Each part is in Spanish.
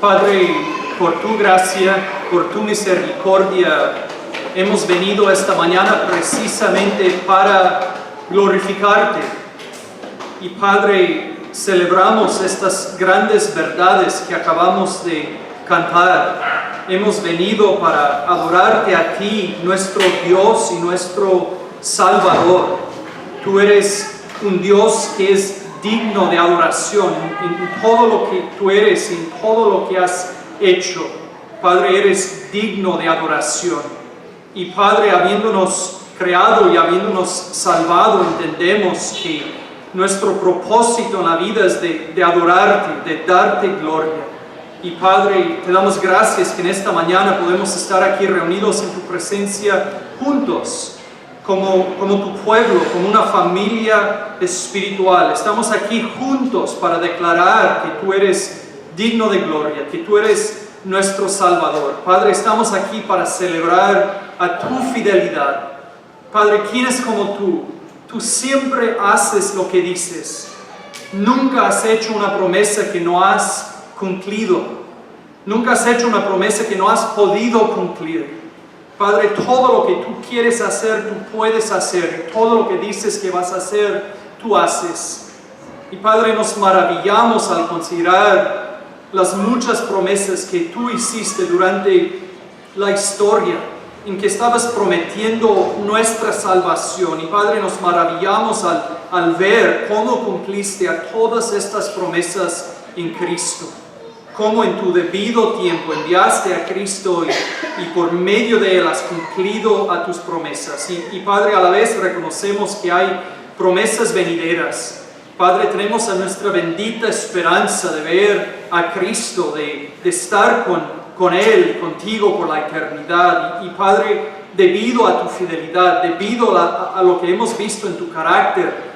Padre, por tu gracia, por tu misericordia, hemos venido esta mañana precisamente para glorificarte. Y Padre, celebramos estas grandes verdades que acabamos de cantar. Hemos venido para adorarte a ti, nuestro Dios y nuestro Salvador. Tú eres un Dios que es digno de adoración en todo lo que tú eres, en todo lo que has hecho. Padre, eres digno de adoración. Y Padre, habiéndonos creado y habiéndonos salvado, entendemos que nuestro propósito en la vida es de adorarte, de darte gloria. Y Padre, te damos gracias que en esta mañana podemos estar aquí reunidos en tu presencia juntos, como tu pueblo, como una familia espiritual. Estamos aquí juntos para declarar que tú eres digno de gloria, que tú eres nuestro Salvador. Padre, estamos aquí para celebrar a tu fidelidad. Padre, ¿quién es como tú? Tú siempre haces lo que dices. Nunca has hecho una promesa que no has cumplido. Nunca has hecho una promesa que no has podido cumplir. Padre, todo lo que tú quieres hacer, tú puedes hacer. Todo lo que dices que vas a hacer, tú haces. Y Padre, nos maravillamos al considerar las muchas promesas que tú hiciste durante la historia, en que estabas prometiendo nuestra salvación. Y Padre, nos maravillamos al ver cómo cumpliste a todas estas promesas en Cristo. Cómo en tu debido tiempo enviaste a Cristo y por medio de Él has cumplido a tus promesas. Y Padre, a la vez reconocemos que hay promesas venideras. Padre, tenemos a nuestra bendita esperanza de ver a Cristo, de estar con Él, contigo por la eternidad. Y Padre, debido a tu fidelidad, debido a lo que hemos visto en tu carácter,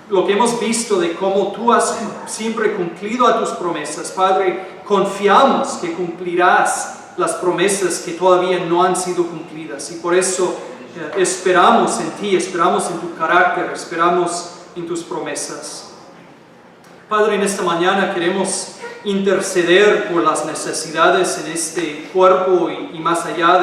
lo que hemos visto de cómo tú has siempre cumplido a tus promesas, Padre, confiamos que cumplirás las promesas que todavía no han sido cumplidas. Y por eso esperamos en ti, esperamos en tu carácter, esperamos en tus promesas. Padre, en esta mañana queremos interceder por las necesidades en este cuerpo y más allá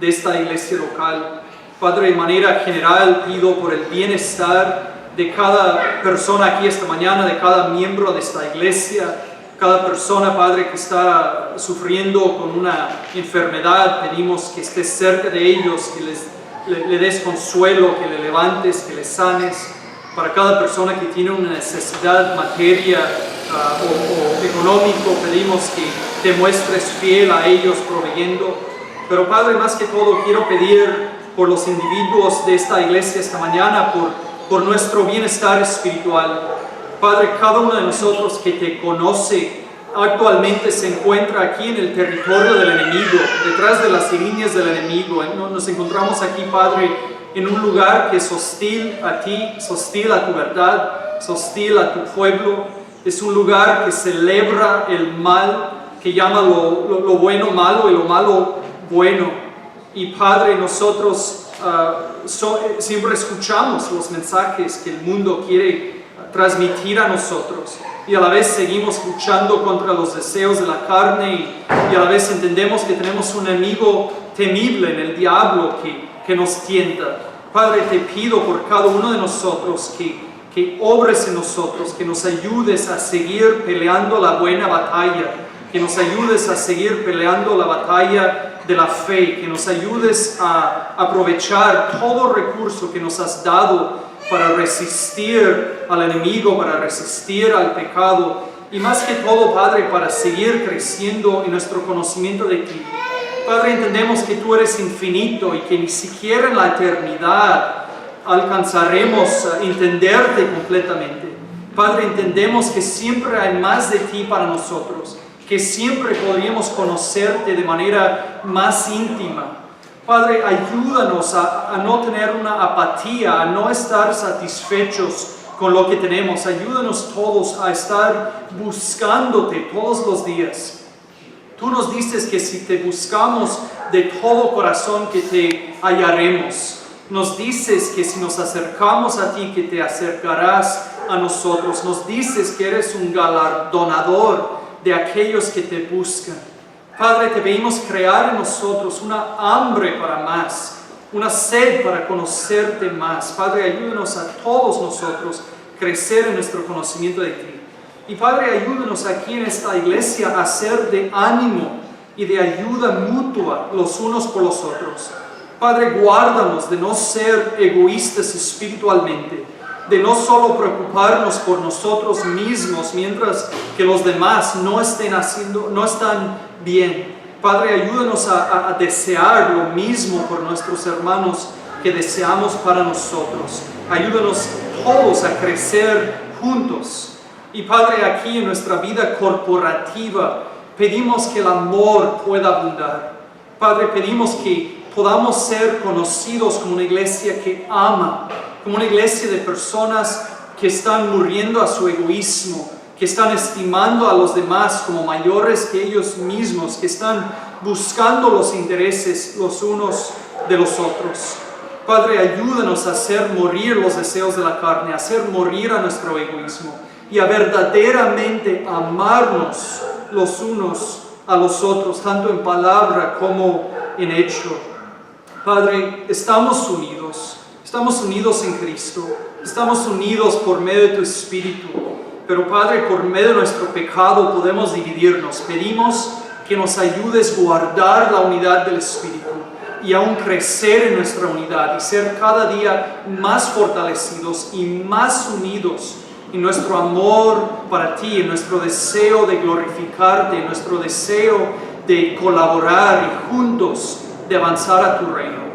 de esta iglesia local. Padre, de manera general pido por el bienestar de cada persona aquí esta mañana, de cada miembro de esta iglesia, cada persona, Padre, que está sufriendo con una enfermedad. Pedimos que estés cerca de ellos, que le des consuelo, que le levantes, que les sanes. Para cada persona que tiene una necesidad materia o económico, pedimos que te muestres fiel a ellos proveyendo. Pero Padre, más que todo quiero pedir por los individuos de esta iglesia esta mañana, por nuestro bienestar espiritual. Padre, cada uno de nosotros que te conoce actualmente se encuentra aquí en el territorio del enemigo, detrás de las líneas del enemigo. Nos encontramos aquí, Padre, en un lugar que es hostil a ti, es hostil a tu verdad, es hostil a tu pueblo. Es un lugar que celebra el mal, que llama lo bueno malo y lo malo bueno. Y Padre, nosotros siempre escuchamos los mensajes que el mundo quiere transmitir a nosotros y a la vez seguimos luchando contra los deseos de la carne y a la vez entendemos que tenemos un enemigo temible en el diablo que nos tienta. Padre, te pido por cada uno de nosotros que obres en nosotros, que nos ayudes a seguir peleando la buena batalla, que nos ayudes a seguir peleando la batalla de la fe, que nos ayudes a aprovechar todo recurso que nos has dado para resistir al enemigo, para resistir al pecado y más que todo, Padre, para seguir creciendo en nuestro conocimiento de ti. Padre, entendemos que tú eres infinito y que ni siquiera en la eternidad alcanzaremos a entenderte completamente. Padre, entendemos que siempre hay más de ti para nosotros, que siempre podríamos conocerte de manera más íntima. Padre, ayúdanos a no tener una apatía, a no estar satisfechos con lo que tenemos. Ayúdanos todos a estar buscándote todos los días. Tú nos dices que si te buscamos de todo corazón, que te hallaremos. Nos dices que si nos acercamos a ti, que te acercarás a nosotros. Nos dices que eres un galardonador de aquellos que te buscan. Padre, te pedimos crear en nosotros una hambre para más, una sed para conocerte más. Padre, ayúdanos a todos nosotros a crecer en nuestro conocimiento de ti. Y Padre, ayúdanos aquí en esta iglesia a ser de ánimo y de ayuda mutua los unos por los otros. Padre, guárdanos de no ser egoístas espiritualmente, de no solo preocuparnos por nosotros mismos mientras que los demás no están bien. Padre, ayúdanos a desear lo mismo por nuestros hermanos que deseamos para nosotros. Ayúdanos todos a crecer juntos. Y Padre, aquí en nuestra vida corporativa, pedimos que el amor pueda abundar. Padre, pedimos que podamos ser conocidos como una iglesia que ama, como una iglesia de personas que están muriendo a su egoísmo, que están estimando a los demás como mayores que ellos mismos, que están buscando los intereses los unos de los otros. Padre, ayúdanos a hacer morir los deseos de la carne, a hacer morir a nuestro egoísmo y a verdaderamente amarnos los unos a los otros, tanto en palabra como en hecho. Padre, estamos unidos en Cristo, estamos unidos por medio de tu Espíritu, pero Padre, por medio de nuestro pecado podemos dividirnos. Pedimos que nos ayudes a guardar la unidad del Espíritu y aún crecer en nuestra unidad y ser cada día más fortalecidos y más unidos en nuestro amor para ti, en nuestro deseo de glorificarte, en nuestro deseo de colaborar y juntos de avanzar a tu reino.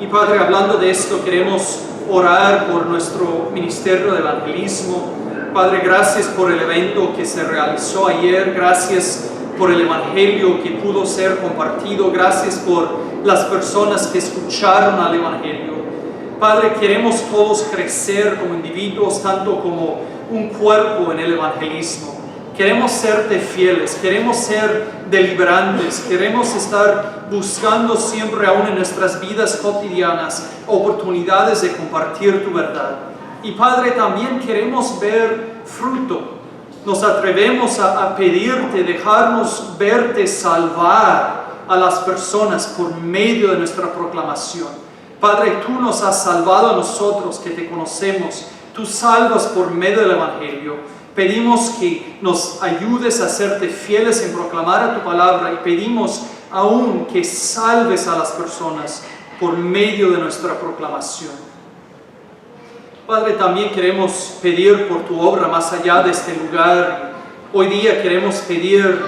Y Padre, hablando de esto, queremos orar por nuestro ministerio de evangelismo. Padre, gracias por el evento que se realizó ayer, gracias por el evangelio que pudo ser compartido, gracias por las personas que escucharon al evangelio. Padre, queremos todos crecer como individuos, tanto como un cuerpo en el evangelismo. Queremos serte fieles, queremos ser deliberantes, queremos estar buscando siempre aún en nuestras vidas cotidianas oportunidades de compartir tu verdad. Y Padre, también queremos ver fruto. Nos atrevemos a pedirte, dejarnos verte salvar a las personas por medio de nuestra proclamación. Padre, tú nos has salvado a nosotros que te conocemos. Tú salvas por medio del evangelio. Pedimos que nos ayudes a serte fieles en proclamar a tu palabra y pedimos aún que salves a las personas por medio de nuestra proclamación. Padre, también queremos pedir por tu obra más allá de este lugar. Hoy día queremos pedir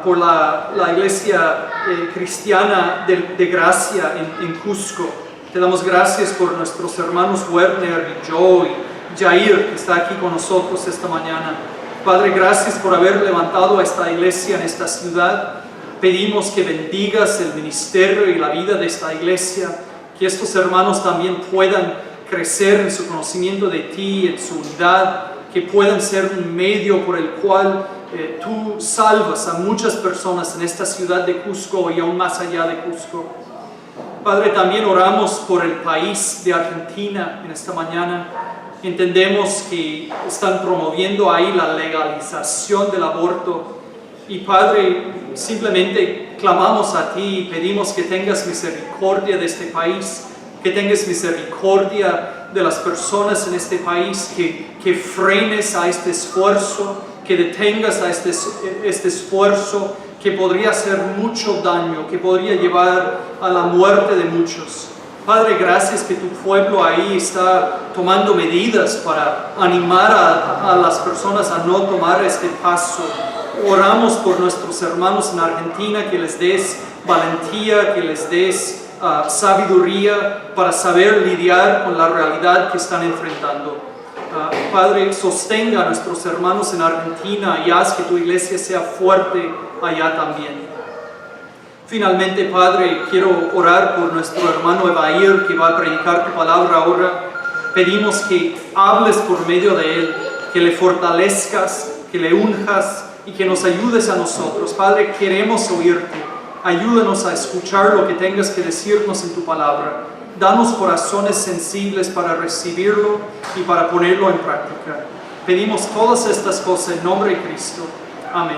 por la iglesia cristiana de Gracia en Cusco. Te damos gracias por nuestros hermanos Werner y Joe y Jair, que está aquí con nosotros esta mañana. Padre, gracias por haber levantado a esta iglesia en esta ciudad. Pedimos que bendigas el ministerio y la vida de esta iglesia, que estos hermanos también puedan crecer en su conocimiento de ti, en su unidad, que puedan ser un medio por el cual tú salvas a muchas personas en esta ciudad de Cusco y aún más allá de Cusco. Padre, también oramos por el país de Argentina en esta mañana. Entendemos que están promoviendo ahí la legalización del aborto. Y Padre, simplemente clamamos a ti y pedimos que tengas misericordia de este país, que tengas misericordia de las personas en este país, que frenes a este esfuerzo, que detengas a este esfuerzo que podría hacer mucho daño, que podría llevar a la muerte de muchos. Padre, gracias que tu pueblo ahí está tomando medidas para animar a las personas a no tomar este paso. Oramos por nuestros hermanos en Argentina, que les des valentía, que les des sabiduría para saber lidiar con la realidad que están enfrentando. Padre, sostenga a nuestros hermanos en Argentina y haz que tu iglesia sea fuerte allá también. Finalmente, Padre, quiero orar por nuestro hermano Evair, que va a predicar tu palabra ahora. Pedimos que hables por medio de él, que le fortalezcas, que le unjas y que nos ayudes a nosotros. Padre, queremos oírte. Ayúdanos a escuchar lo que tengas que decirnos en tu palabra. Danos corazones sensibles para recibirlo y para ponerlo en práctica. Pedimos todas estas cosas en nombre de Cristo. Amén.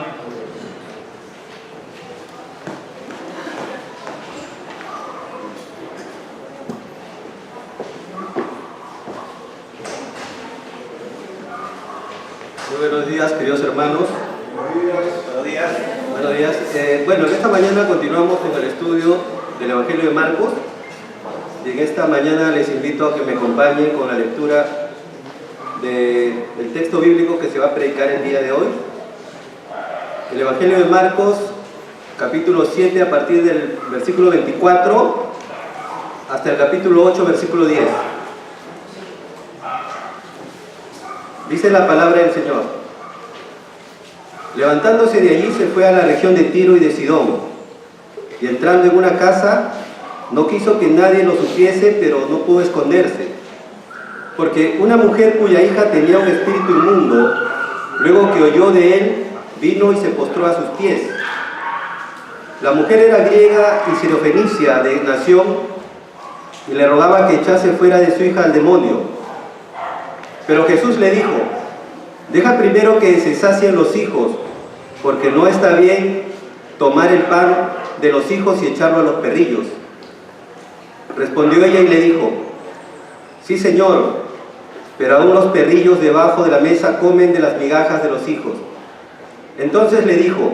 Muy buenos días, queridos hermanos. Buenos días. Buenos días. Bueno, esta mañana continuamos con el estudio del Evangelio de Marcos. Y en esta mañana les invito a que me acompañen con la lectura del texto bíblico que se va a predicar el día de hoy. El Evangelio de Marcos, capítulo 7, a partir del versículo 24 hasta el capítulo 8, versículo 10. Dice la palabra del Señor: levantándose de allí se fue a la región de Tiro y de Sidón, y entrando en una casa no quiso que nadie lo supiese, pero no pudo esconderse, porque una mujer cuya hija tenía un espíritu inmundo, luego que oyó de él, vino y se postró a sus pies. La mujer era griega y sirofenicia de nación, y le rogaba que echase fuera de su hija al demonio. Pero Jesús le dijo: deja primero que se sacien los hijos, porque no está bien tomar el pan de los hijos y echarlo a los perrillos. Respondió ella y le dijo: sí, Señor, pero aún los perrillos debajo de la mesa comen de las migajas de los hijos. Entonces le dijo: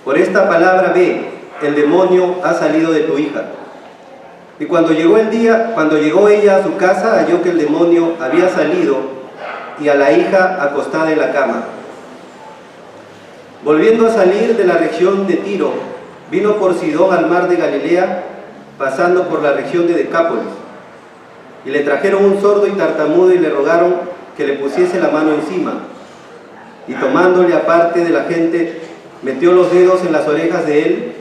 por esta palabra ve, el demonio ha salido de tu hija. Y cuando llegó ella a su casa, halló que el demonio había salido y a la hija acostada en la cama. Volviendo a salir de la región de Tiro, vino por Sidón al mar de Galilea, pasando por la región de Decápolis. Y le trajeron un sordo y tartamudo y le rogaron que le pusiese la mano encima. Y tomándole aparte de la gente, metió los dedos en las orejas de él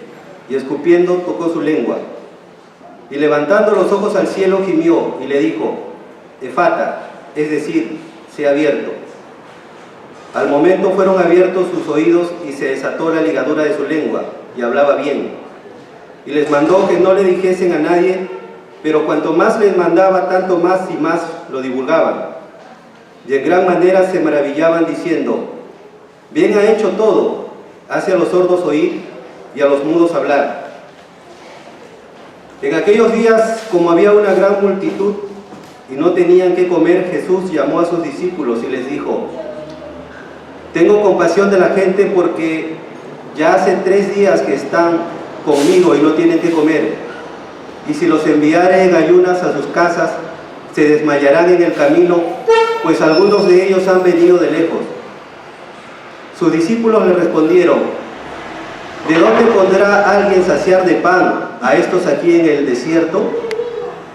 y escupiendo tocó su lengua. Y levantando los ojos al cielo gimió y le dijo: Efata, es decir, sea abierto. Al momento fueron abiertos sus oídos y se desató la ligadura de su lengua y hablaba bien. Y les mandó que no le dijesen a nadie, pero cuanto más les mandaba, tanto más y más lo divulgaban. Y en gran manera se maravillaban diciendo: bien ha hecho todo, hace a los sordos oír y a los mudos hablar. En aquellos días, como había una gran multitud y no tenían qué comer, Jesús llamó a sus discípulos y les dijo: tengo compasión de la gente, porque ya hace 3 días que están conmigo y no tienen qué comer. Y si los enviare en ayunas a sus casas, se desmayarán en el camino, pues algunos de ellos han venido de lejos. Sus discípulos le respondieron: ¿de dónde podrá alguien saciar de pan a estos aquí en el desierto?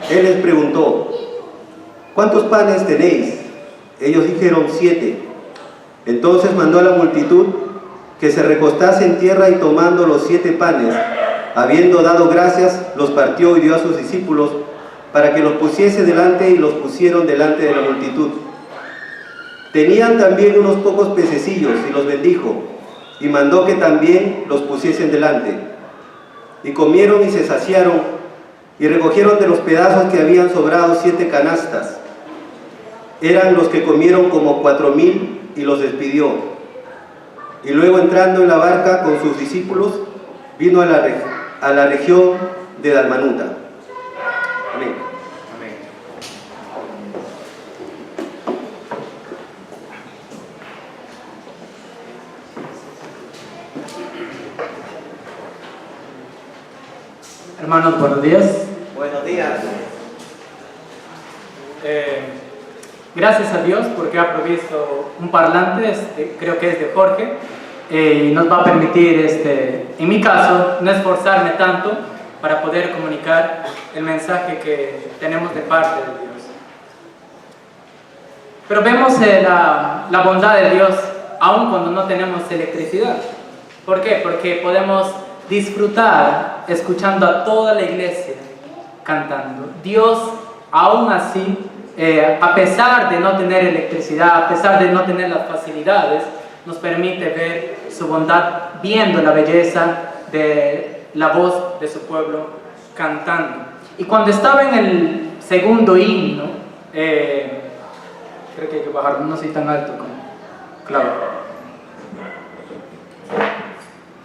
Él les preguntó: ¿cuántos panes tenéis? Ellos dijeron: 7. Entonces mandó a la multitud que se recostase en tierra, y tomando los 7 panes, habiendo dado gracias, los partió y dio a sus discípulos para que los pusiese delante, y los pusieron delante de la multitud. Tenían también unos pocos pececillos y los bendijo, y mandó que también los pusiesen delante. Y comieron y se saciaron, y recogieron de los pedazos que habían sobrado 7 canastas. Eran los que comieron como 4,000, y los despidió. Y luego, entrando en la barca con sus discípulos, vino a la región de Dalmanuta. Amén. Amén. Hermanos, buenos días. Buenos días. Gracias a Dios porque ha provisto un parlante, creo que es de Jorge, y nos va a permitir, en mi caso, no esforzarme tanto para poder comunicar el mensaje que tenemos de parte de Dios. Pero vemos la bondad de Dios aun cuando no tenemos electricidad. ¿Por qué? Porque podemos disfrutar escuchando a toda la iglesia cantando. Dios, aún así, a pesar de no tener electricidad, a pesar de no tener las facilidades, nos permite ver su bondad, viendo la belleza de la voz de su pueblo cantando. Y cuando estaba en el segundo himno, creo que hay que bajarlo, no soy tan alto como Claudio.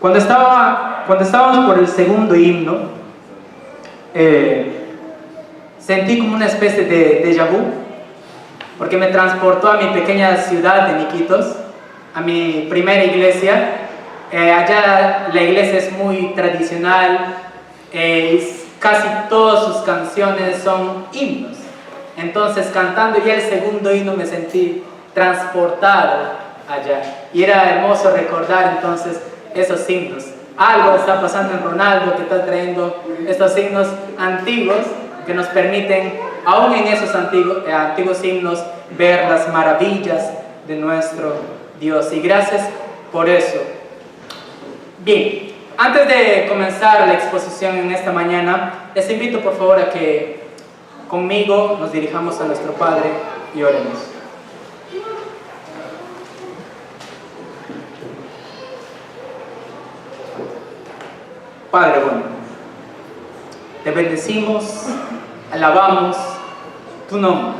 Cuando estábamos por el segundo himno, sentí como una especie de déjà vu, porque me transportó a mi pequeña ciudad de Iquitos, a mi primera iglesia. Allá la iglesia es muy tradicional, casi todas sus canciones son himnos. Entonces, cantando ya el segundo himno, me sentí transportado allá. Y era hermoso recordar entonces esos himnos. Algo está pasando en Ronaldo, que está trayendo estos himnos antiguos que nos permiten, aún en esos antiguos himnos, ver las maravillas de nuestro Dios. Y gracias por eso. Bien, antes de comenzar la exposición en esta mañana, les invito por favor a que conmigo nos dirijamos a nuestro Padre y oremos. Padre bueno, te bendecimos, alabamos tu nombre.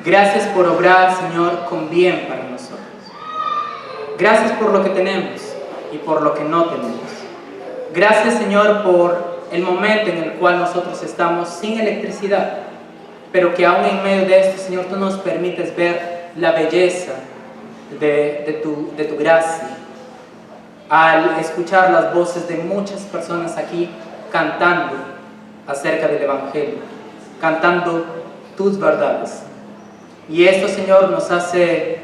Gracias por obrar, Señor, con bien para nosotros. Gracias por lo que tenemos y por lo que no tenemos. Gracias, Señor, por el momento en el cual nosotros estamos sin electricidad, pero que aún en medio de esto, Señor, tú nos permites ver la belleza de tu gracia. Al escuchar las voces de muchas personas aquí cantando acerca del Evangelio, cantando tus verdades. Y esto, Señor, nos hace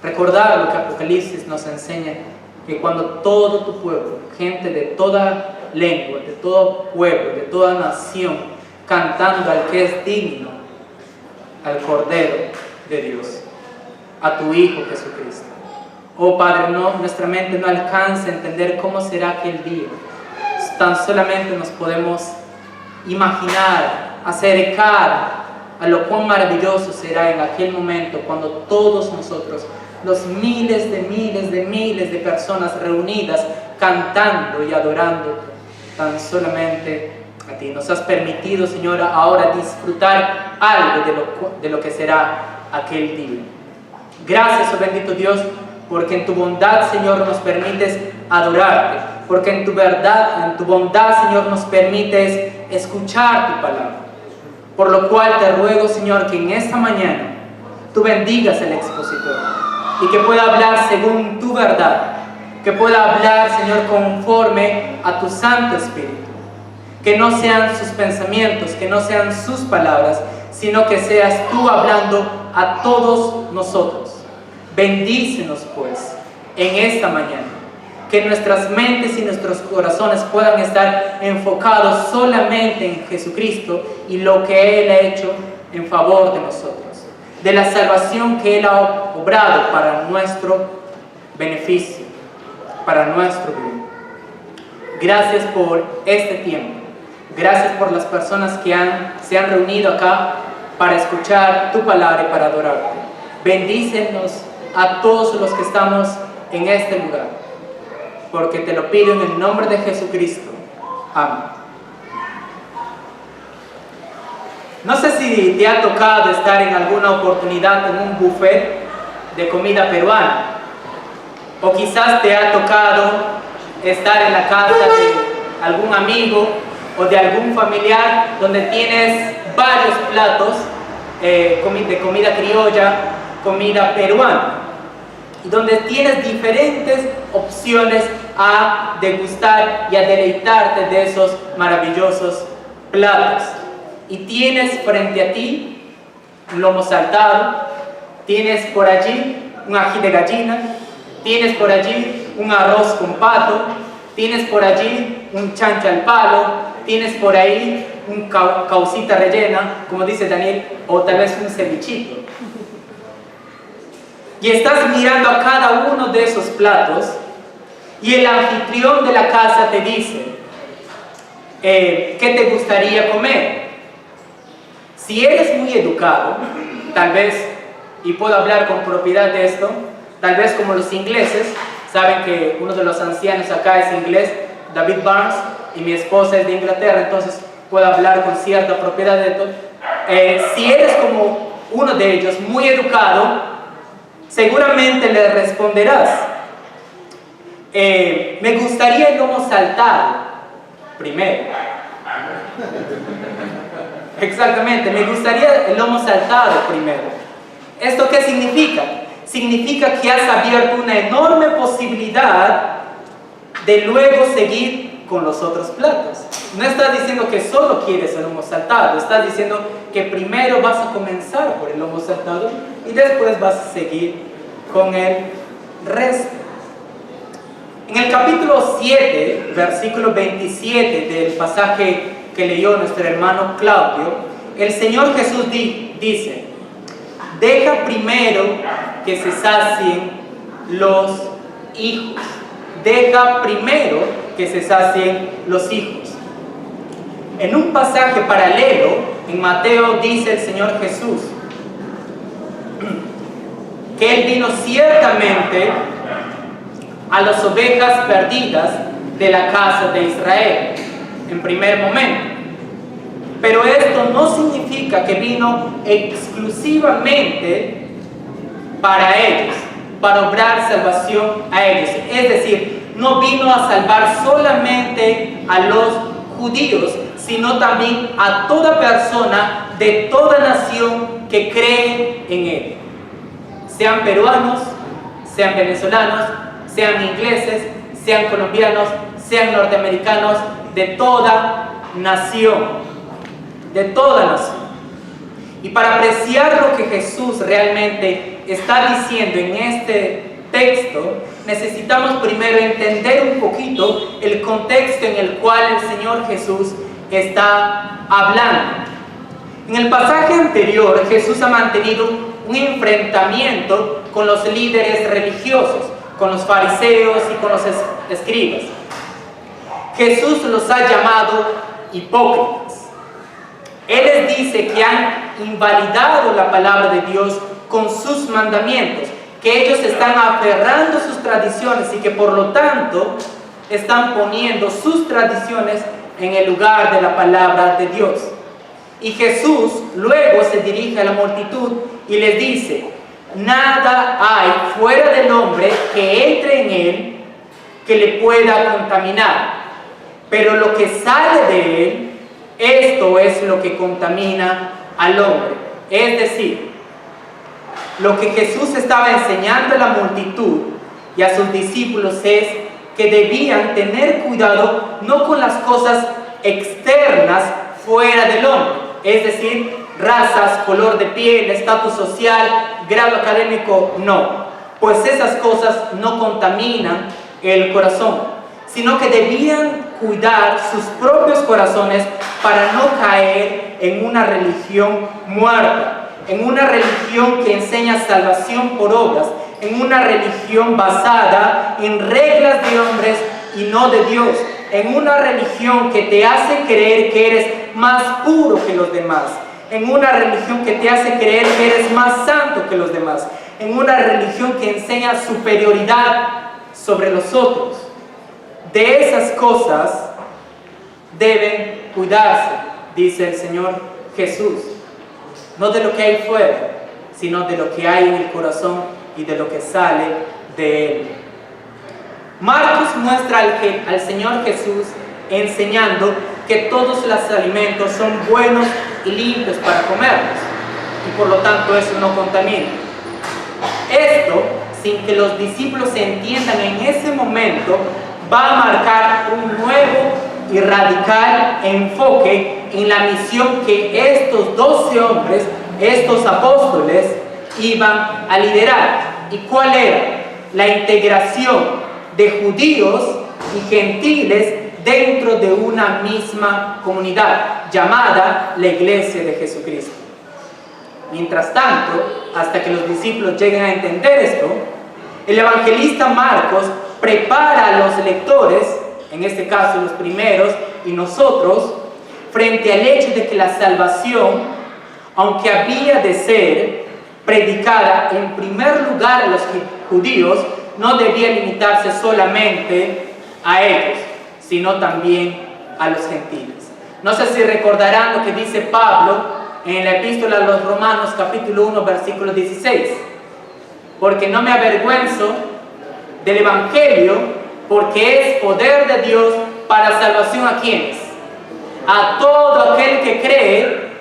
recordar lo que Apocalipsis nos enseña, que cuando todo tu pueblo, gente de toda lengua, de todo pueblo, de toda nación, cantando al que es digno, al Cordero de Dios, a tu Hijo Jesucristo. Oh Padre, nuestra mente no alcanza a entender cómo será aquel día. Tan solamente nos podemos imaginar, acercar a lo cuán maravilloso será en aquel momento cuando todos nosotros, los miles de personas reunidas, cantando y adorando tan solamente a ti. Nos has permitido, Señor, ahora disfrutar algo de lo que será aquel día. Gracias, oh bendito Dios, porque en tu bondad, Señor, nos permites adorarte, porque en tu bondad, Señor, nos permites escuchar tu palabra. Por lo cual te ruego, Señor, que en esta mañana tú bendigas al expositor y que pueda hablar según tu verdad, que pueda hablar, Señor, conforme a tu Santo Espíritu. Que no sean sus pensamientos, que no sean sus palabras, sino que seas tú hablando a todos nosotros. Bendícenos, pues, en esta mañana. Que nuestras mentes y nuestros corazones puedan estar enfocados solamente en Jesucristo y lo que Él ha hecho en favor de nosotros, de la salvación que Él ha obrado para nuestro beneficio, para nuestro bien. Gracias por este tiempo. Gracias por las personas que se han reunido acá para escuchar tu palabra y para adorarte. Bendícenos a todos los que estamos en este lugar, porque te lo pido en el nombre de Jesucristo. Amén. No sé si te ha tocado estar en alguna oportunidad en un buffet de comida peruana, o quizás te ha tocado estar en la casa de algún amigo o de algún familiar donde tienes varios platos de comida criolla, comida peruana, y donde tienes diferentes opciones a degustar y a deleitarte de esos maravillosos platos. Y tienes frente a ti un lomo saltado, tienes por allí un ají de gallina, tienes por allí un arroz con pato, tienes por allí un chancho al palo, tienes por ahí un caucita rellena, como dice Daniel, o tal vez un cevichito. Y estás mirando a cada uno de esos platos y el anfitrión de la casa te dice, ¿qué te gustaría comer? Si eres muy educado, tal vez, y puedo hablar con propiedad de esto, tal vez como los ingleses, saben que uno de los ancianos acá es inglés, David Barnes, y mi esposa es de Inglaterra, entonces puedo hablar con cierta propiedad de esto. Si eres como uno de ellos, muy educado, seguramente le responderás, Me gustaría el lomo saltado primero. Exactamente, me gustaría el lomo saltado primero. ¿Esto qué significa? Significa que has abierto una enorme posibilidad de luego seguir con los otros platos. No estás diciendo que solo quieres el lomo saltado, estás diciendo que primero vas a comenzar por el lomo saltado y después vas a seguir con el resto. En el capítulo 7, versículo 27 del pasaje que leyó nuestro hermano Claudio, el Señor Jesús dice: deja primero que se sacien los hijos. Deja primero que se sacien los hijos. En un pasaje paralelo, en Mateo, dice el Señor Jesús que Él vino ciertamente a las ovejas perdidas de la casa de Israel, en primer momento. Pero esto no significa que vino exclusivamente para ellos, para obrar salvación a ellos. Es decir, no vino a salvar solamente a los judíos, sino también a toda persona de toda nación que cree en Él. Sean peruanos, sean venezolanos, sean ingleses, sean colombianos, sean norteamericanos, de toda nación. De toda nación. Y para apreciar lo que Jesús realmente está diciendo en este texto, necesitamos primero entender un poquito el contexto en el cual el Señor Jesús está hablando. En el pasaje anterior, Jesús ha mantenido un enfrentamiento con los líderes religiosos, con los fariseos y con los escribas. Jesús los ha llamado hipócritas. Él les dice que han invalidado la palabra de Dios con sus mandamientos, que ellos están aferrando sus tradiciones y que por lo tanto están poniendo sus tradiciones en el lugar de la palabra de Dios. Y Jesús luego se dirige a la multitud y les dice: nada hay fuera del hombre que entre en él que le pueda contaminar, pero lo que sale de él, esto es lo que contamina al hombre. Es decir, lo que Jesús estaba enseñando a la multitud y a sus discípulos es que debían tener cuidado no con las cosas externas fuera del hombre, es decir, razas, color de piel, estatus social, grado académico, no, pues esas cosas no contaminan el corazón, sino que debían cuidar sus propios corazones para no caer en una religión muerta, en una religión que enseña salvación por obras, en una religión basada en reglas de hombres y no de Dios, en una religión que te hace creer que eres más puro que los demás, en una religión que te hace creer que eres más santo que los demás, en una religión que enseña superioridad sobre los otros. De esas cosas deben cuidarse, dice el Señor Jesús. No de lo que hay fuera, sino de lo que hay en el corazón y de lo que sale de él. Marcos muestra al Señor Jesús enseñando que todos los alimentos son buenos y limpios para comerlos, y por lo tanto eso no contamina. Esto, sin que los discípulos entiendan en ese momento, va a marcar un nuevo y radical enfoque en la misión que estos 12 hombres, estos apóstoles, iban a liderar. ¿Y cuál era? La integración de judíos y gentiles dentro de una misma comunidad llamada la Iglesia de Jesucristo. Mientras tanto, hasta que los discípulos lleguen a entender esto, el evangelista Marcos prepara a los lectores, en este caso los primeros y nosotros, frente al hecho de que la salvación, aunque había de ser predicada en primer lugar a los judíos, no debía limitarse solamente a ellos, sino también a los gentiles. No sé si recordarán lo que dice Pablo en la epístola a los Romanos, capítulo 1, versículo 16. Porque no me avergüenzo del evangelio, porque es poder de Dios para salvación a quienes, a todo aquel que cree,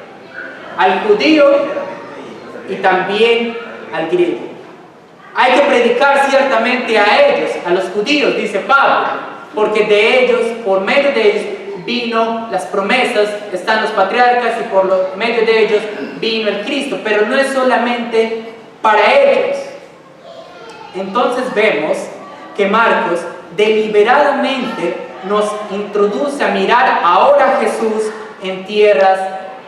al judío y también al griego. Hay que predicar ciertamente a ellos, a los judíos, dice Pablo, porque de ellos, por medio de ellos, vino las promesas, están los patriarcas y por medio de ellos vino el Cristo, pero no es solamente para ellos. Entonces vemos que Marcos deliberadamente nos introduce a mirar ahora a Jesús en tierras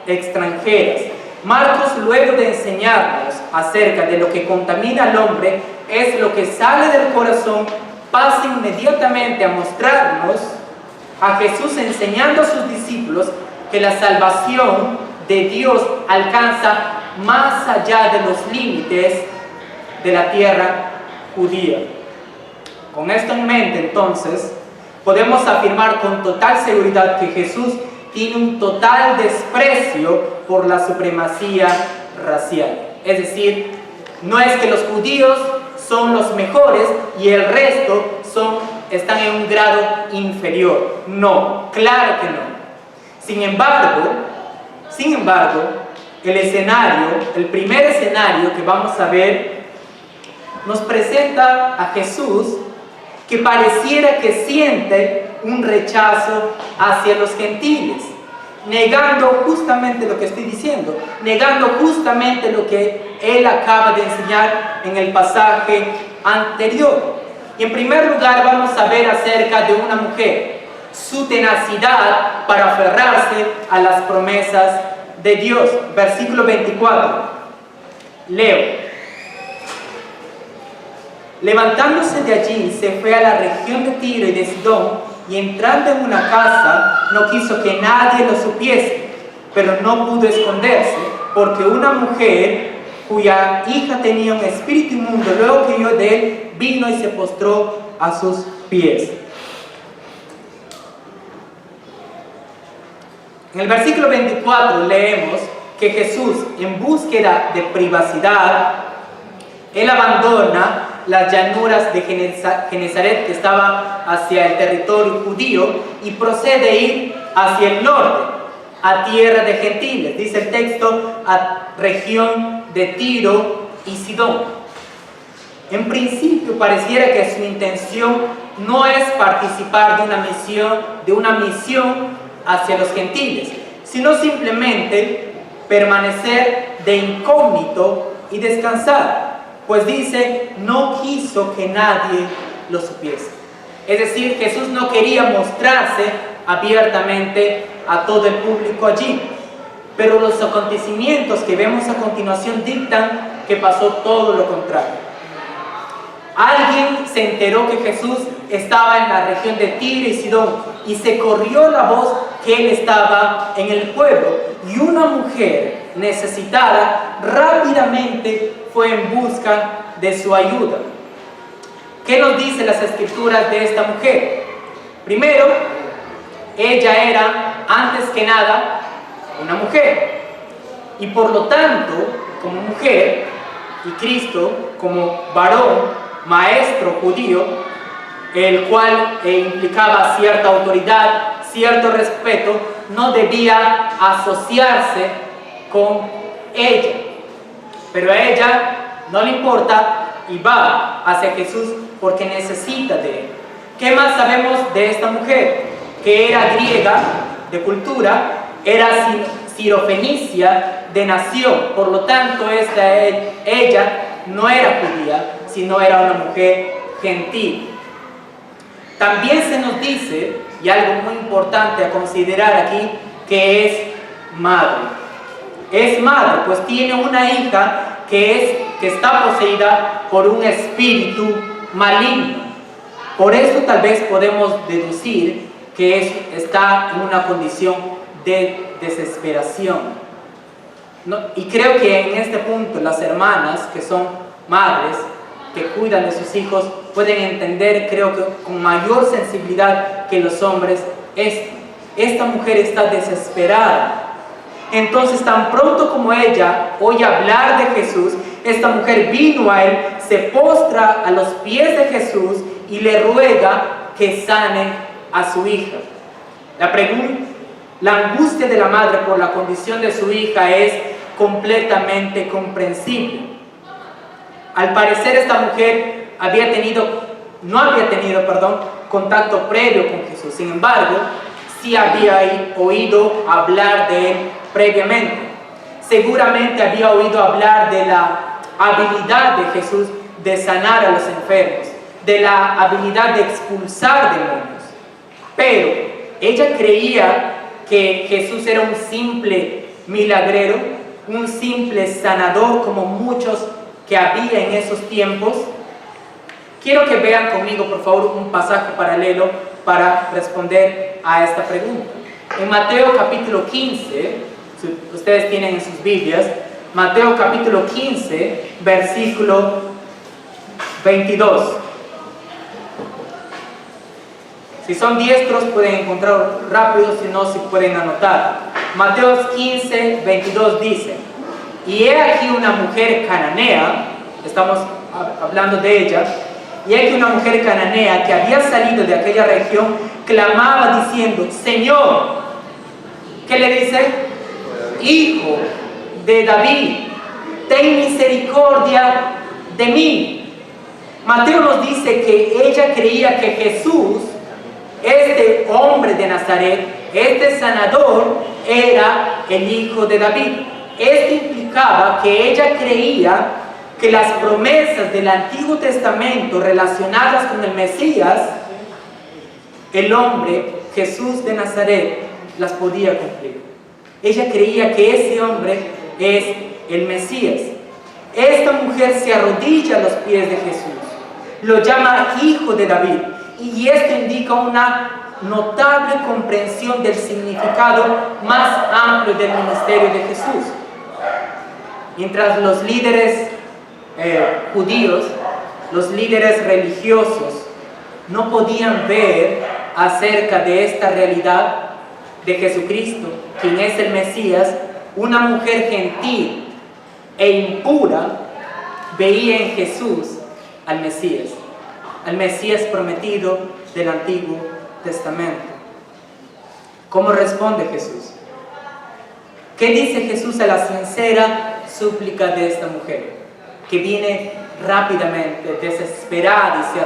extranjeras. Marcos, luego de enseñarnos acerca de lo que contamina al hombre, es lo que sale del corazón, pasa inmediatamente a mostrarnos a Jesús enseñando a sus discípulos que la salvación de Dios alcanza más allá de los límites de la tierra judía. Con esto en mente, entonces, podemos afirmar con total seguridad que Jesús tiene un total desprecio por la supremacía racial. Es decir, no es que los judíos son los mejores y el resto están en un grado inferior. No, claro que no. Sin embargo, el primer escenario que vamos a ver, nos presenta a Jesús que pareciera que siente un rechazo hacia los gentiles, negando justamente lo que estoy diciendo, negando justamente lo que él acaba de enseñar en el pasaje anterior. Y en primer lugar vamos a ver acerca de una mujer, su tenacidad para aferrarse a las promesas de Dios. Versículo 24, leo: levantándose de allí, se fue a la región de Tiro y de Sidón, y entrando en una casa, no quiso que nadie lo supiese, pero no pudo esconderse, porque una mujer cuya hija tenía un espíritu inmundo, luego que oyó de él, vino y se postró a sus pies. En el versículo 24 leemos que Jesús, en búsqueda de privacidad, él abandona las llanuras de Genezaret, que estaba hacia el territorio judío, y procede a ir hacia el norte, a tierra de gentiles. Dice el texto, a región de Tiro y Sidón. En principio pareciera que su intención no es participar de una misión hacia los gentiles, sino simplemente permanecer de incógnito y descansar. Pues dice, no quiso que nadie lo supiese. Es decir, Jesús no quería mostrarse abiertamente a todo el público allí. Pero los acontecimientos que vemos a continuación dictan que pasó todo lo contrario. Alguien se enteró que Jesús estaba en la región de Tiro y Sidón, y se corrió la voz que él estaba en el pueblo, y una mujer necesitada rápidamente fue en busca de su ayuda. ¿Qué nos dicen las escrituras de esta mujer? Primero, ella era, antes que nada, una mujer, y por lo tanto, como mujer, y Cristo como varón, maestro judío, el cual implicaba cierta autoridad, cierto respeto, no debía asociarse con ella. Pero a ella no le importa y va hacia Jesús porque necesita de él. ¿Qué más sabemos de esta mujer? Que era griega de cultura, era sirofenicia de nación, por lo tanto ella no era judía, sino era una mujer gentil. También se nos dice, y algo muy importante a considerar aquí, que es madre. Es madre, pues tiene una hija que está poseída por un espíritu maligno. Por eso tal vez podemos deducir que está en una condición de desesperación. Y creo que en este punto las hermanas que son madres, que cuidan de sus hijos, pueden entender, creo que con mayor sensibilidad que los hombres, esta mujer está desesperada. Entonces, tan pronto como ella oye hablar de Jesús, esta mujer vino a él, se postra a los pies de Jesús y le ruega que sane a su hija. La angustia de la madre por la condición de su hija es completamente comprensible. Al parecer esta mujer no había tenido contacto previo con Jesús. Sin embargo, sí había oído hablar de él previamente. Seguramente había oído hablar de la habilidad de Jesús de sanar a los enfermos, de la habilidad de expulsar demonios. Pero ella creía que Jesús era un simple milagrero, un simple sanador como muchos que había en esos tiempos. Quiero que vean conmigo, por favor, un pasaje paralelo para responder a esta pregunta. En Mateo capítulo 15, si ustedes tienen en sus Biblias, Mateo capítulo 15, versículo 22. Si son diestros pueden encontrar rápido, si no, si pueden anotar. Mateo 15, 22 dice: y he aquí una mujer cananea, estamos hablando de ella, y he aquí una mujer cananea que había salido de aquella región, clamaba diciendo: Señor, ¿qué le dice? Hijo de David, ten misericordia de mí. Mateo nos dice que ella creía que Jesús, este hombre de Nazaret, este sanador, era el hijo de David. Esto implicaba que ella creía que las promesas del Antiguo Testamento relacionadas con el Mesías, el hombre Jesús de Nazaret, las podía cumplir. Ella creía que ese hombre es el Mesías. Esta mujer se arrodilla a los pies de Jesús, lo llama hijo de David, y esto indica una notable comprensión del significado más amplio del ministerio de Jesús. Mientras los líderes judíos, los líderes religiosos, no podían ver acerca de esta realidad de Jesucristo, quien es el Mesías, una mujer gentil e impura veía en Jesús al Mesías prometido del Antiguo Testamento. ¿Cómo responde Jesús? ¿Qué dice Jesús a la sincera súplica de esta mujer, que viene rápidamente, desesperada, y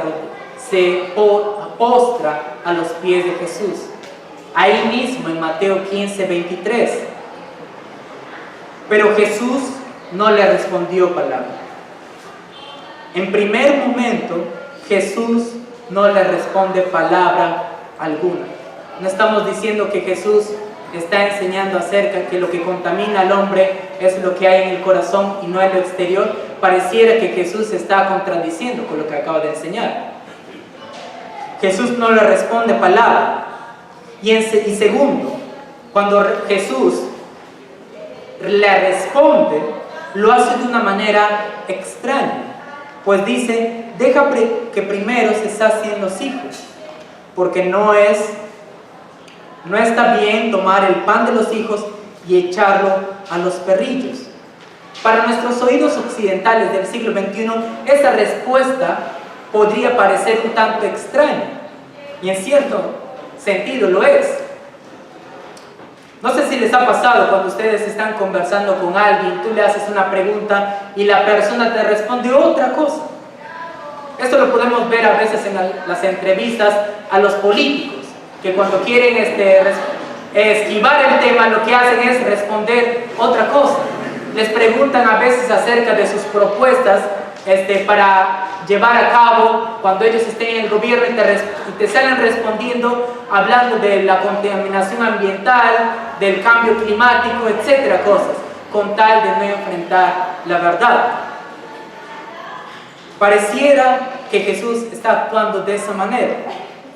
se postra a los pies de Jesús? Ahí mismo en Mateo 15, 23. Pero Jesús no le respondió palabra. En primer momento, Jesús no le responde palabra alguna. No estamos diciendo que Jesús está enseñando acerca que lo que contamina al hombre es lo que hay en el corazón y no en lo exterior. Pareciera que Jesús se está contradiciendo con lo que acaba de enseñar. Jesús no le responde palabra. Y segundo, cuando Jesús le responde, lo hace de una manera extraña, pues dice: deja que primero se sacien los hijos, porque no está bien tomar el pan de los hijos y echarlo a los perrillos. Para nuestros oídos occidentales del siglo XXI, esa respuesta podría parecer un tanto extraña, y en cierto sentido lo es. No sé si les ha pasado cuando ustedes están conversando con alguien, tú le haces una pregunta y la persona te responde otra cosa. Esto lo podemos ver a veces en las entrevistas a los políticos, que cuando quieren esquivar el tema, lo que hacen es responder otra cosa. Les preguntan a veces acerca de sus propuestas para llevar a cabo cuando ellos estén en el gobierno, y te salen respondiendo hablando de la contaminación ambiental, del cambio climático, etcétera, cosas, con tal de no enfrentar la verdad. Pareciera que Jesús está actuando de esa manera,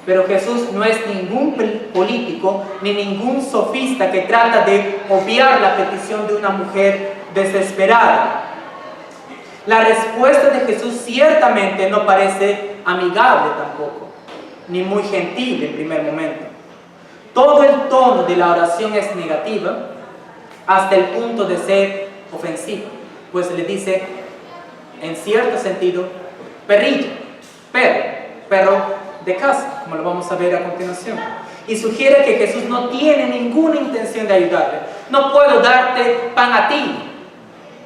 pero Jesús no es ningún político ni ningún sofista que trata de obviar la petición de una mujer desesperada. La respuesta de Jesús ciertamente no parece amigable tampoco, ni muy gentil en primer momento. Todo el tono de la oración es negativa, hasta el punto de ser ofensiva, pues le dice, en cierto sentido, perrillo, perro de casa, como lo vamos a ver a continuación. Y sugiere que Jesús no tiene ninguna intención de ayudarle. No puedo darte pan a ti.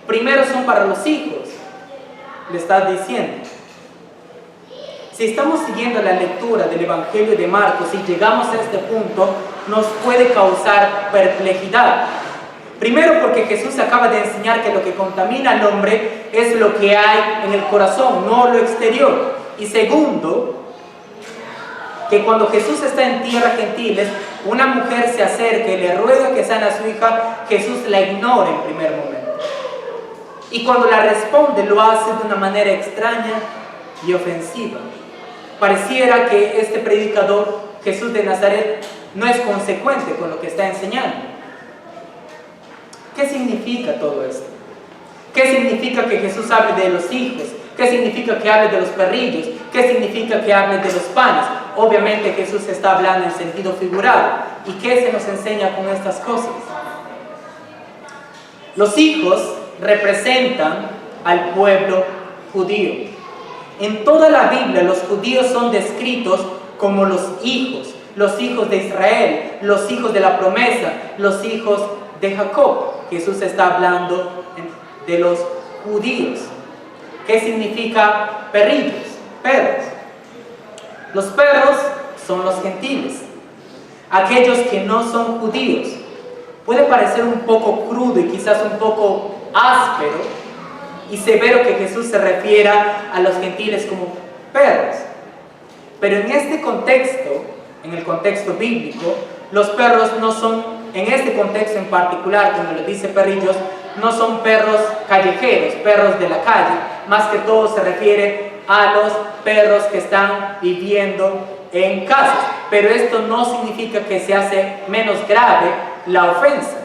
Primero son para los hijos, le está diciendo. Si estamos siguiendo la lectura del Evangelio de Marcos y llegamos a este punto, nos puede causar perplejidad. Primero porque Jesús acaba de enseñar que lo que contamina al hombre es lo que hay en el corazón, no lo exterior. Y segundo, que cuando Jesús está en tierras gentiles, una mujer se acerca y le ruega que sane a su hija, Jesús la ignora en primer momento. Y cuando la responde, lo hace de una manera extraña y ofensiva. Pareciera que este predicador, Jesús de Nazaret, no es consecuente con lo que está enseñando. ¿Qué significa todo esto? ¿Qué significa que Jesús hable de los hijos? ¿Qué significa que hable de los perrillos? ¿Qué significa que hable de los panes? Obviamente Jesús está hablando en sentido figurado. ¿Y qué se nos enseña con estas cosas? Los hijos representan al pueblo judío. En toda la Biblia los judíos son descritos como los hijos de Israel, los hijos de la promesa, los hijos de Jacob. Jesús está hablando de los judíos. ¿Qué significa perrillos? Perros. Los perros son los gentiles, aquellos que no son judíos. Puede parecer un poco crudo y quizás un poco áspero y severo que Jesús se refiera a los gentiles como perros. Pero en este contexto, en el contexto bíblico, los perros no son, en este contexto en particular, como lo dice perrillos, no son perros callejeros, perros de la calle. Más que todo se refiere a los perros que están viviendo en casas. Pero esto no significa que se hace menos grave la ofensa.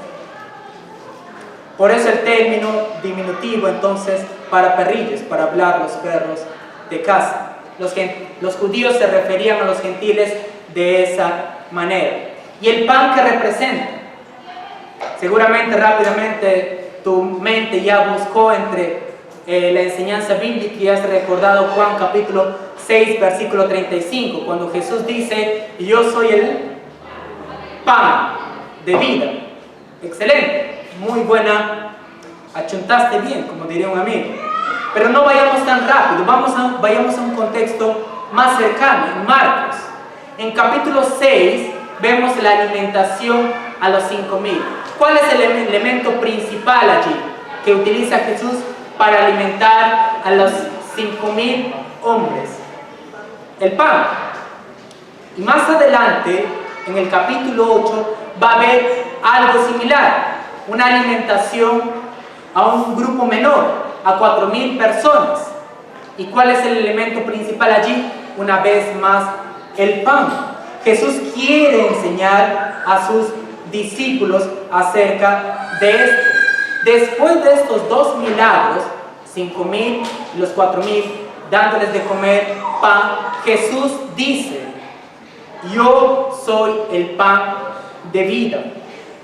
Por eso el término diminutivo entonces para perrillos, para hablar los perros de casa. Los judíos se referían a los gentiles de esa manera. ¿Y el pan que representa? Seguramente rápidamente tu mente ya buscó entre la enseñanza bíblica y has recordado Juan capítulo 6 versículo 35, cuando Jesús dice: yo soy el pan de vida. Excelente, muy buena, achuntaste bien, como diría un amigo. Pero no vayamos tan rápido, vayamos a un contexto más cercano, en Marcos. En capítulo 6 vemos la alimentación a los 5,000. ¿Cuál es el elemento principal allí que utiliza Jesús para alimentar a los 5,000 hombres? El pan. Y más adelante, en el capítulo 8, va a haber algo similar, una alimentación a un grupo menor, a 4,000 personas. ¿Y cuál es el elemento principal allí? Una vez más, el pan. Jesús quiere enseñar a sus discípulos acerca de esto. Después de estos dos milagros, 5,000 y los 4,000, dándoles de comer pan, Jesús dice: yo soy el pan de vida.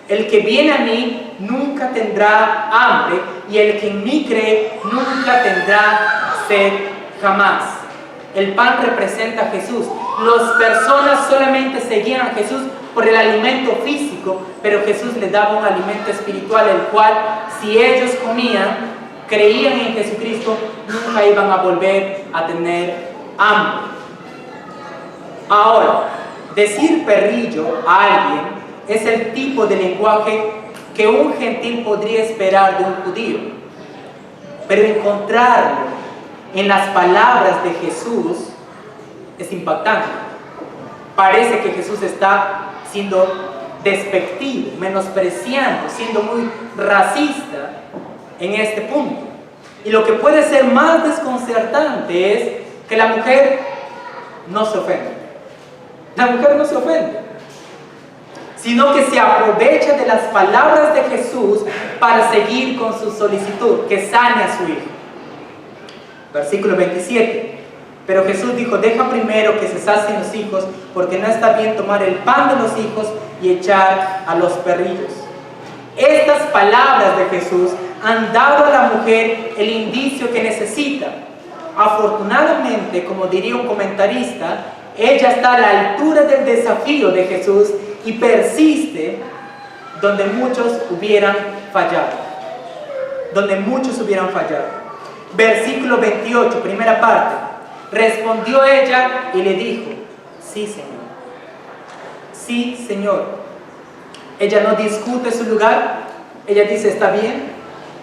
El que viene a mí nunca tendrá hambre, y el que en mí cree nunca tendrá sed jamás. El pan representa a Jesús. Las personas solamente seguían a Jesús por el alimento físico, pero Jesús les daba un alimento espiritual, el cual, si ellos comían, creían en Jesucristo, nunca iban a volver a tener hambre. Ahora, decir perrillo a alguien es el tipo de lenguaje que un gentil podría esperar de un judío, pero encontrarlo en las palabras de Jesús es impactante. Parece que Jesús está siendo despectivo, menospreciando, siendo muy racista en este punto. Y lo que puede ser más desconcertante es que la mujer no se ofende. La mujer no se ofende, sino que se aprovecha de las palabras de Jesús para seguir con su solicitud, que sane a su hijo. Versículo 27. Pero Jesús dijo: deja primero que se sacien los hijos, porque no está bien tomar el pan de los hijos y echar a los perrillos. Estas palabras de Jesús han dado a la mujer el indicio que necesita. Afortunadamente, como diría un comentarista, Ella está a la altura del desafío de Jesús y persiste donde muchos hubieran fallado. Donde muchos hubieran fallado. Versículo 28, primera parte. Respondió ella y le dijo: sí, Señor. Sí, Señor. Ella no discute su lugar. Ella dice: está bien,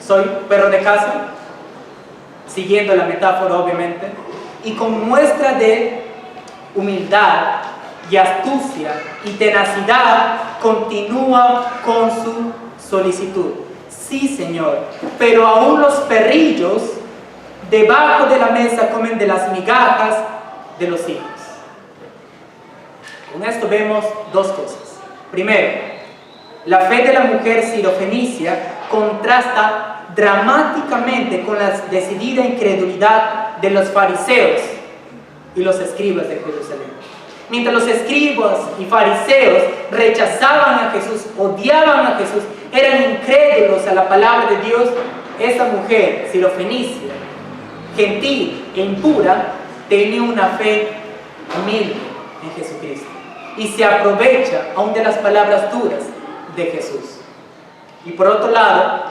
soy perro de casa, siguiendo la metáfora obviamente, y con muestra de humildad y astucia y tenacidad continúa con su solicitud. Sí, Señor, pero aún los perrillos debajo de la mesa comen de las migajas de los hijos. Con esto vemos dos cosas. Primero, la fe de la mujer sirofenicia contrasta dramáticamente con la decidida incredulidad de los fariseos y los escribas de Jerusalén. Mientras los escribas y fariseos rechazaban a Jesús, odiaban a Jesús, eran incrédulos a la palabra de Dios, esa mujer sirofenicia, gentil e impura, tenía una fe humilde en Jesucristo y se aprovecha aún de las palabras duras de Jesús. Y por otro lado,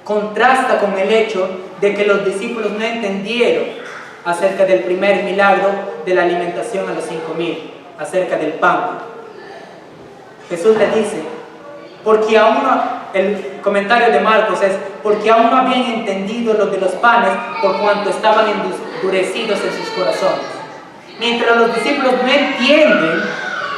contrasta con el hecho de que los discípulos no entendieron acerca del primer milagro de la alimentación a los 5,000, acerca del pan. Jesús le dice, porque aún no, el comentario de Marcos es, porque aún no habían entendido lo de los panes por cuanto estaban endurecidos en sus corazones. Mientras los discípulos no entienden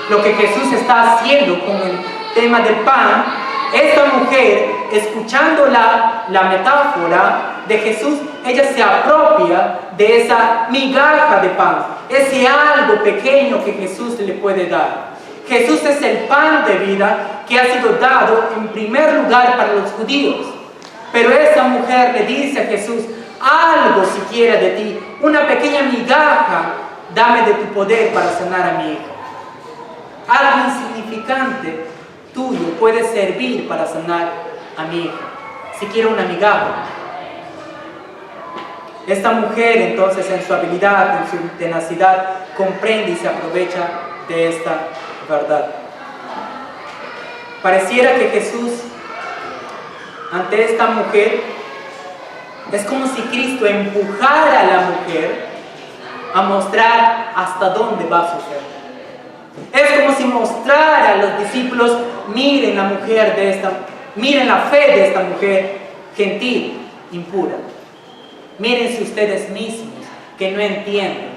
lo que Jesús está haciendo con el tema del pan, esta mujer, escuchando la metáfora de Jesús, ella se apropia de esa migaja de pan, ese algo pequeño que Jesús le puede dar. Jesús es el pan de vida que ha sido dado en primer lugar para los judíos. Pero esa mujer le dice a Jesús, algo siquiera de ti, una pequeña migaja, dame de tu poder para sanar a mi hija. Algo insignificante tuyo puede servir para sanar a mi hija, siquiera una migaja. Esta mujer entonces en su habilidad, en su tenacidad, comprende y se aprovecha de esta verdad. Pareciera que Jesús, ante esta mujer, es como si Cristo empujara a la mujer a mostrar hasta dónde va su fe. Es como si mostrara a los discípulos, miren la fe de esta mujer gentil, impura. Mírense ustedes mismos que no entienden.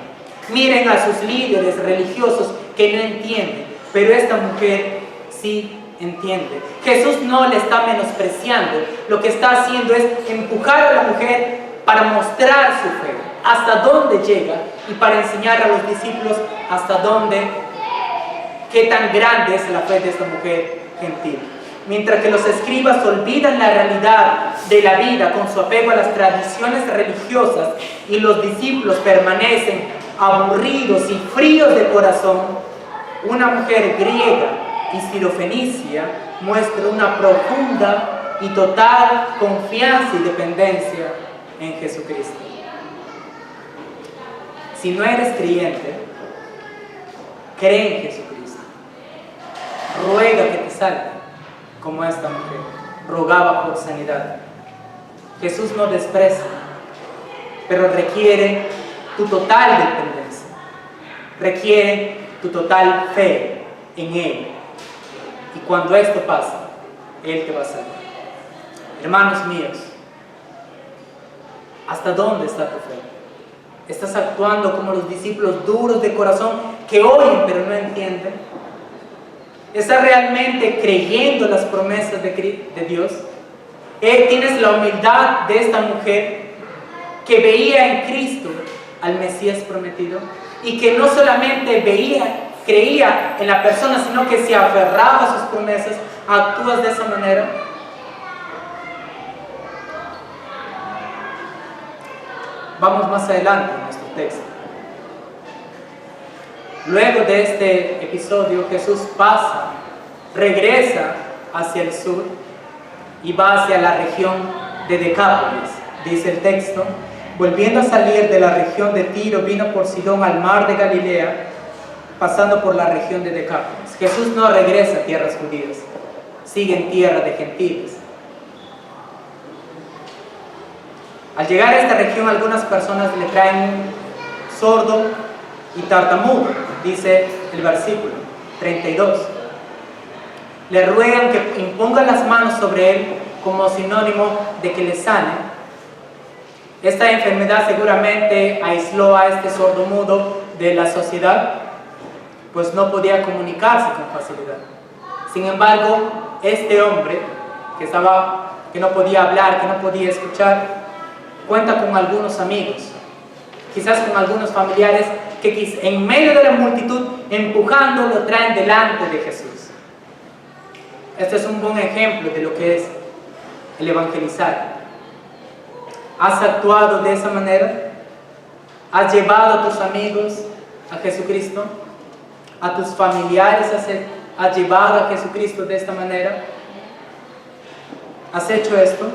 Miren a sus líderes religiosos que no entienden. Pero esta mujer sí entiende. Jesús no le está menospreciando. Lo que está haciendo es empujar a la mujer para mostrar su fe. Hasta dónde llega y para enseñar a los discípulos hasta dónde, qué tan grande es la fe de esta mujer gentil. Mientras que los escribas olvidan la realidad de la vida con su apego a las tradiciones religiosas y los discípulos permanecen aburridos y fríos de corazón, una mujer griega y sirofenicia muestra una profunda y total confianza y dependencia en Jesucristo. Si no eres creyente, cree en Jesucristo. Ruega que te salve, como esta mujer rogaba por sanidad. Jesús no desprecia, pero requiere tu total dependencia, requiere tu total fe en Él. Y cuando esto pasa, Él te va a salvar. Hermanos míos, ¿hasta dónde está tu fe? ¿Estás actuando como los discípulos duros de corazón que oyen pero no entienden? ¿Estás realmente creyendo las promesas de Dios? ¿Tienes la humildad de esta mujer que veía en Cristo al Mesías prometido? Y que no solamente creía en la persona, sino que se aferraba a sus promesas. ¿Actúas de esa manera? Vamos más adelante en nuestro texto. Luego de este episodio, Jesús regresa hacia el sur y va hacia la región de Decápolis, dice el texto, volviendo a salir de la región de Tiro, vino por Sidón al mar de Galilea, pasando por la región de Decápolis. Jesús no regresa a tierras judías, sigue en tierra de gentiles. Al llegar a esta región, algunas personas le traen un sordo y tartamudo, dice el versículo 32. Le ruegan que impongan las manos sobre él como sinónimo de que le sane. Esta enfermedad seguramente aisló a este sordomudo de la sociedad, pues no podía comunicarse con facilidad. Sin embargo, este hombre que no podía hablar, que no podía escuchar, cuenta con algunos amigos, quizás con algunos familiares que en medio de la multitud, empujando, lo traen delante de Jesús. Este es un buen ejemplo de lo que es el evangelizar. ¿Has actuado de esa manera? ¿Has llevado a tus amigos a Jesucristo? ¿A tus familiares has llevado a Jesucristo de esta manera? ¿Has hecho esto?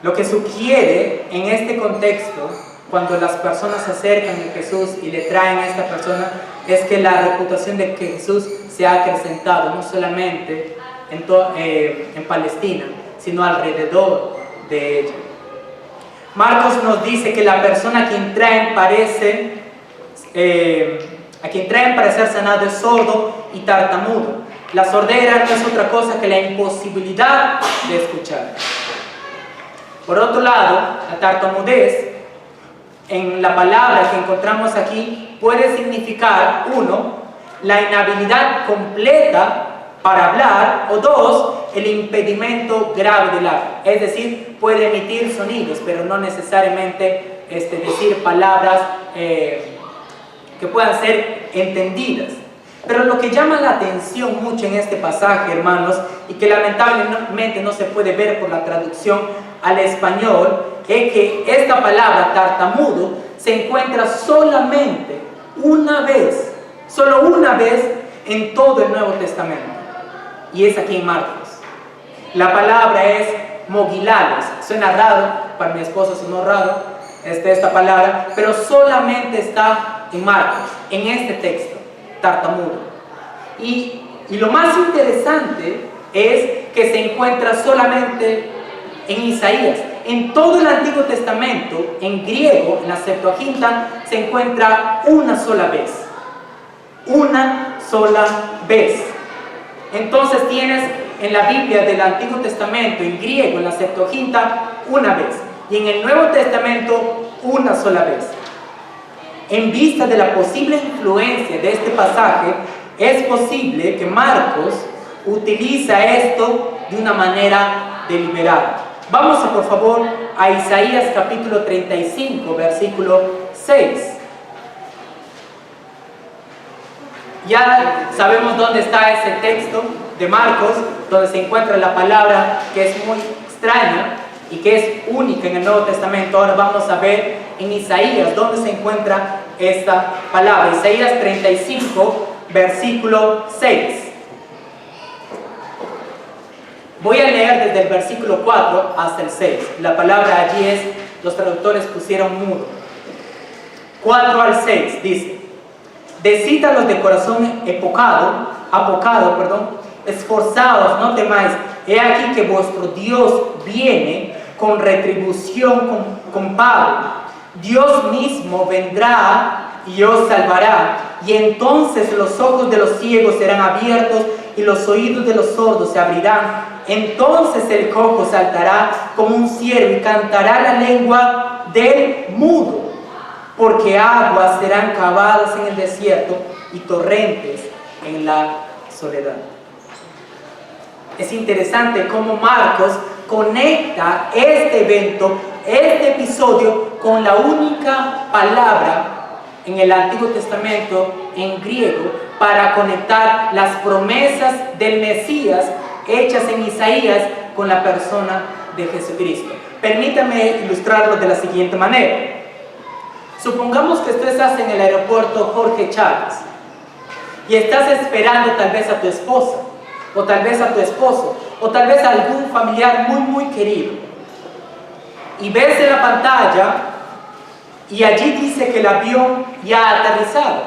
Lo que sugiere en este contexto, cuando las personas se acercan a Jesús y le traen a esta persona, es que la reputación de que Jesús se ha acrecentado, no solamente en Palestina, sino alrededor de ella. Marcos nos dice que la persona a quien traen para ser sanado es sordo y tartamudo. La sordera no es otra cosa que la imposibilidad de escuchar. Por otro lado, la tartamudez, en la palabra que encontramos aquí, puede significar, 1, la inhabilidad completa para hablar, o 2, el impedimento grave del habla. Es decir, puede emitir sonidos, pero no necesariamente decir palabras que puedan ser entendidas. Pero lo que llama la atención mucho en este pasaje, hermanos, y que lamentablemente no se puede ver por la traducción al español, es que esta palabra tartamudo se encuentra solamente solo una vez en todo el Nuevo Testamento, y es aquí en Marcos. La palabra es mogilalos. Suena raro, para mi esposo sonó raro esta palabra, pero solamente está en Marcos, en este texto, tartamudo. Y lo más interesante es que se encuentra solamente en Isaías. En todo el Antiguo Testamento, en griego, en la Septuaginta, se encuentra una sola vez. Una sola vez. Entonces tienes en la Biblia del Antiguo Testamento, en griego, en la Septuaginta, una vez. Y en el Nuevo Testamento, una sola vez. En vista de la posible influencia de este pasaje, es posible que Marcos utiliza esto de una manera deliberada. Vamos por favor a Isaías capítulo 35, versículo 6. Ya sabemos dónde está ese texto de Marcos, donde se encuentra la palabra que es muy extraña y que es única en el Nuevo Testamento. Ahora vamos a ver en Isaías dónde se encuentra esta palabra. Isaías 35, versículo 6. Voy a leer desde el versículo 4 hasta el 6. La palabra allí es, los traductores pusieron mudo. 4 al 6 dice: decid a los de corazón apocado, esforzaos, no temáis. He aquí que vuestro Dios viene con retribución, con pago. Dios mismo vendrá y os salvará. Y entonces los ojos de los ciegos serán abiertos y los oídos de los sordos se abrirán. Entonces el cojo saltará como un ciervo y cantará la lengua del mudo. Porque aguas serán cavadas en el desierto y torrentes en la soledad. Es interesante cómo Marcos conecta este evento, este episodio, con la única palabra en el Antiguo Testamento en griego para conectar las promesas del Mesías hechas en Isaías con la persona de Jesucristo. Permítame ilustrarlo de la siguiente manera. Supongamos que tú estás en el aeropuerto Jorge Chávez y estás esperando tal vez a tu esposa, o tal vez a tu esposo, o tal vez a algún familiar muy muy querido. y ves en la pantalla y allí dice que el avión ya ha aterrizado.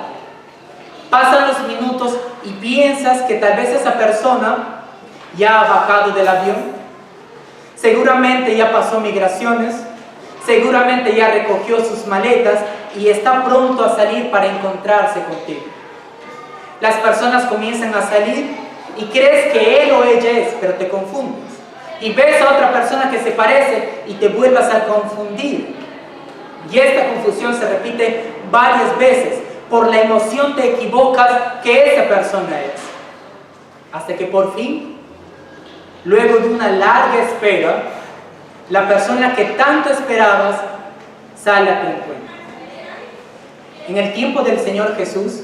Pasan los minutos y piensas que tal vez esa persona ya ha bajado del avión. Seguramente ya pasó migraciones, seguramente ya recogió sus maletas y está pronto a salir para encontrarse contigo. Las personas comienzan a salir y crees que él o ella es, pero te confundes. Y ves a otra persona que se parece y te vuelvas a confundir. Y esta confusión se repite varias veces. Por la emoción te equivocas que esa persona es. Hasta que por fin, luego de una larga espera, la persona que tanto esperabas sale a tu encuentro. En el tiempo del Señor Jesús,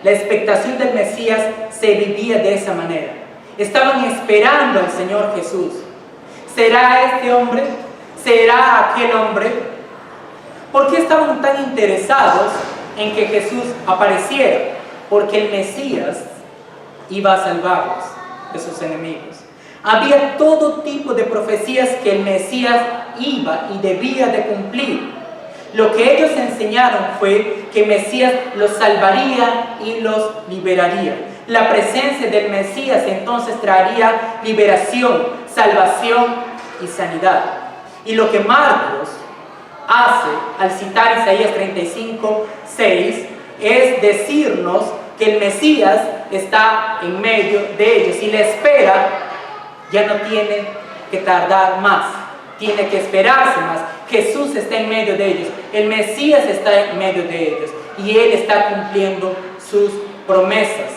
la expectación del Mesías se vivía de esa manera. Estaban esperando al Señor Jesús. ¿Será este hombre? ¿Será aquel hombre? ¿Por qué estaban tan interesados en que Jesús apareciera? Porque el Mesías iba a salvarlos de sus enemigos. Había todo tipo de profecías que el Mesías iba y debía de cumplir. Lo que ellos enseñaron fue que el Mesías los salvaría y los liberaría. La presencia del Mesías entonces traería liberación, salvación y sanidad. Y lo que Marcos hace al citar Isaías 35:6 es decirnos que el Mesías está en medio de ellos y la espera ya no tiene que tardar más, tiene que esperarse más. Jesús está en medio de ellos, el Mesías está en medio de ellos y Él está cumpliendo sus promesas.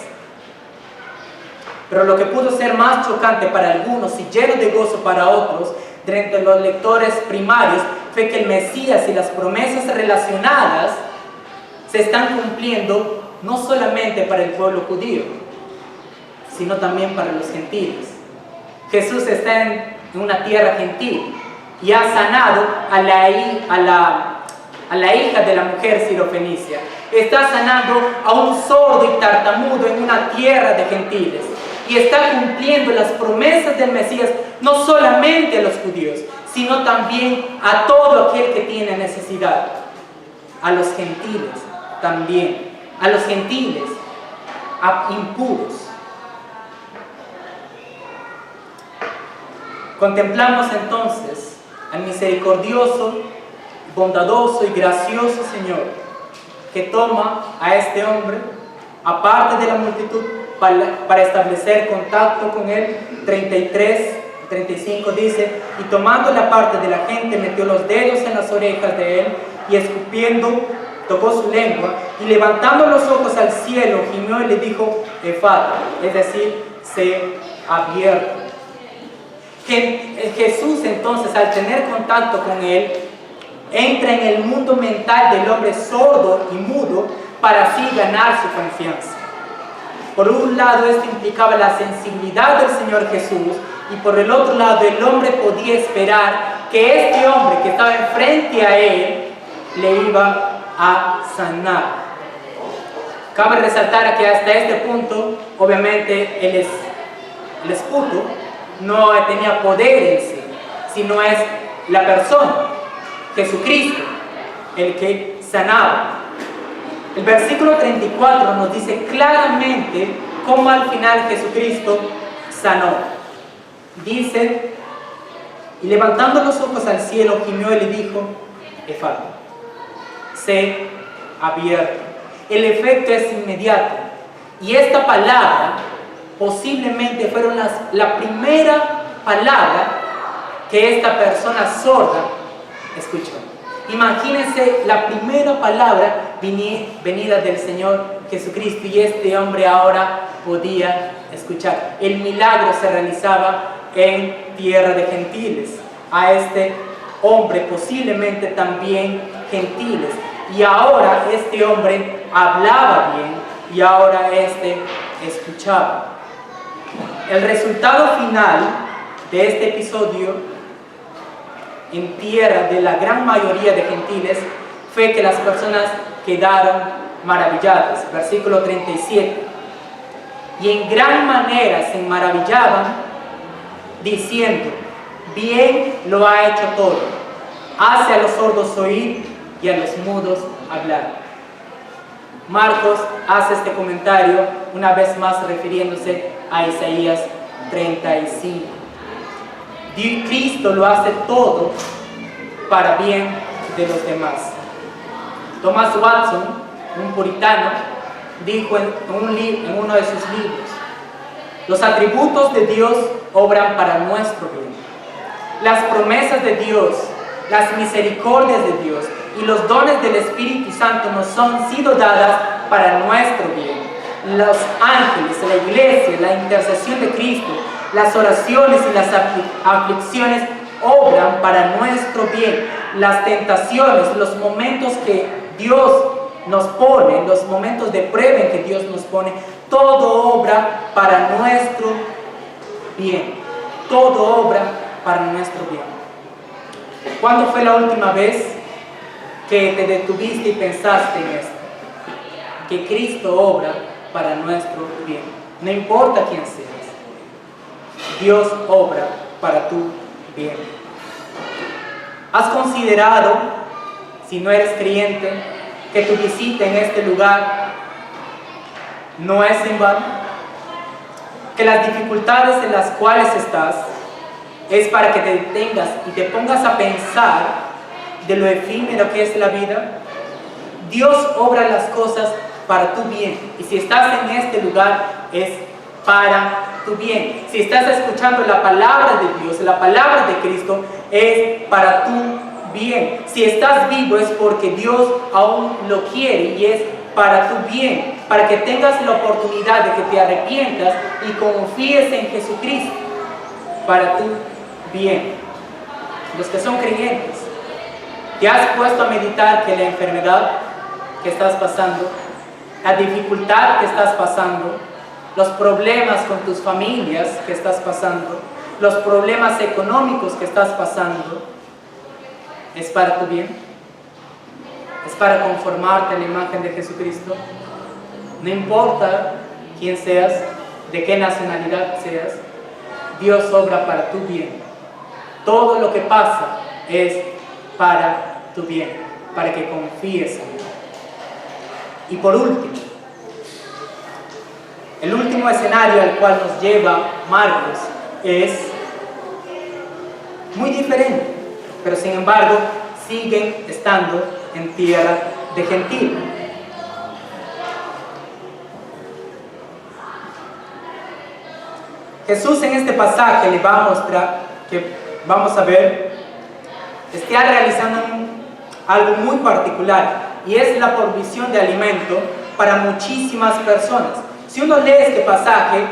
Pero lo que pudo ser más chocante para algunos y lleno de gozo para otros, de entre los lectores primarios, fue que el Mesías y las promesas relacionadas se están cumpliendo no solamente para el pueblo judío, sino también para los gentiles. Jesús está en una tierra gentil y ha sanado a la hija de la mujer sirofenicia. Está sanando a un sordo y tartamudo en una tierra de gentiles. Y está cumpliendo las promesas del Mesías no solamente a los judíos, sino también a todo aquel que tiene necesidad. A los gentiles también. A los gentiles impuros. Contemplamos entonces al misericordioso, bondadoso y gracioso Señor que toma a este hombre aparte de la multitud para establecer contacto con él. 35 dice: y tomando la parte de la gente metió los dedos en las orejas de él y escupiendo tocó su lengua y levantando los ojos al cielo gimió y le dijo Efata, es decir, sé abierto. Jesús entonces, al tener contacto con él, entra en el mundo mental del hombre sordo y mudo para así ganar su confianza. Por un lado, esto implicaba la sensibilidad del Señor Jesús, y por el otro lado, el hombre podía esperar que este hombre que estaba enfrente a él le iba a sanar. Cabe resaltar que hasta este punto, obviamente, el esputo no tenía poder en sí, sino es la persona, Jesucristo, el que sanaba. El versículo 34 nos dice claramente cómo al final Jesucristo sanó. Dice: y levantando los ojos al cielo gimió y le dijo Efata, sé abierto. El efecto es inmediato, y esta palabra posiblemente fueron la primera palabra que esta persona sorda escuchó. Imagínense la primera palabra venida del Señor Jesucristo, y este hombre ahora podía escuchar. El milagro se realizaba en tierra de gentiles. A este hombre posiblemente también gentiles. Y ahora este hombre hablaba bien y ahora este escuchaba. El resultado final de este episodio en tierra de la gran mayoría de gentiles fue que las personas quedaron maravilladas. Versículo 37. Y en gran manera se maravillaban diciendo: bien lo ha hecho todo. Hace a los sordos oír y a los mudos hablar. Marcos hace este comentario una vez más refiriéndose a Isaías 35. Cristo lo hace todo para bien de los demás. Thomas Watson, un puritano, dijo en uno de sus libros: los atributos de Dios obran para nuestro bien. Las promesas de Dios, las misericordias de Dios y los dones del Espíritu Santo nos han sido dadas para nuestro bien. Los ángeles, la iglesia, la intercesión de Cristo, las oraciones y las aflicciones obran para nuestro bien. Las tentaciones, los momentos que Dios nos pone, los momentos de prueba en que Dios nos pone, todo obra para nuestro bien. Todo obra para nuestro bien. ¿Cuándo fue la última vez que te detuviste y pensaste en esto? Que Cristo obra para nuestro bien. No importa quién seas, Dios obra para tu bien. ¿Has considerado, si no eres creyente, que tu visita en este lugar no es en vano? Que las dificultades en las cuales estás es para que te detengas y te pongas a pensar de lo efímero que es la vida. Dios obra las cosas para tu bien, y si estás en este lugar es para tu bien. Si estás escuchando la palabra de Dios, la palabra de Cristo, es para tu bien. Si estás vivo es porque Dios aún lo quiere y es para tu bien, para que tengas la oportunidad de que te arrepientas y confíes en Jesucristo, para tu bien. Los que son creyentes, ¿te has puesto a meditar que la enfermedad que estás pasando, la dificultad que estás pasando, los problemas con tus familias que estás pasando, los problemas económicos que estás pasando, es para tu bien? ¿Es para conformarte a la imagen de Jesucristo? No importa quién seas, de qué nacionalidad seas, Dios obra para tu bien. Todo lo que pasa es para tu bien, para que confíes en Él. Y por último, el último escenario al cual nos lleva Marcos es muy diferente, pero sin embargo siguen estando en tierra de gentil. Jesús en este pasaje le va a mostrar que, vamos a ver, está realizando algo muy particular, y es la provisión de alimento para muchísimas personas. Si uno lee este pasaje,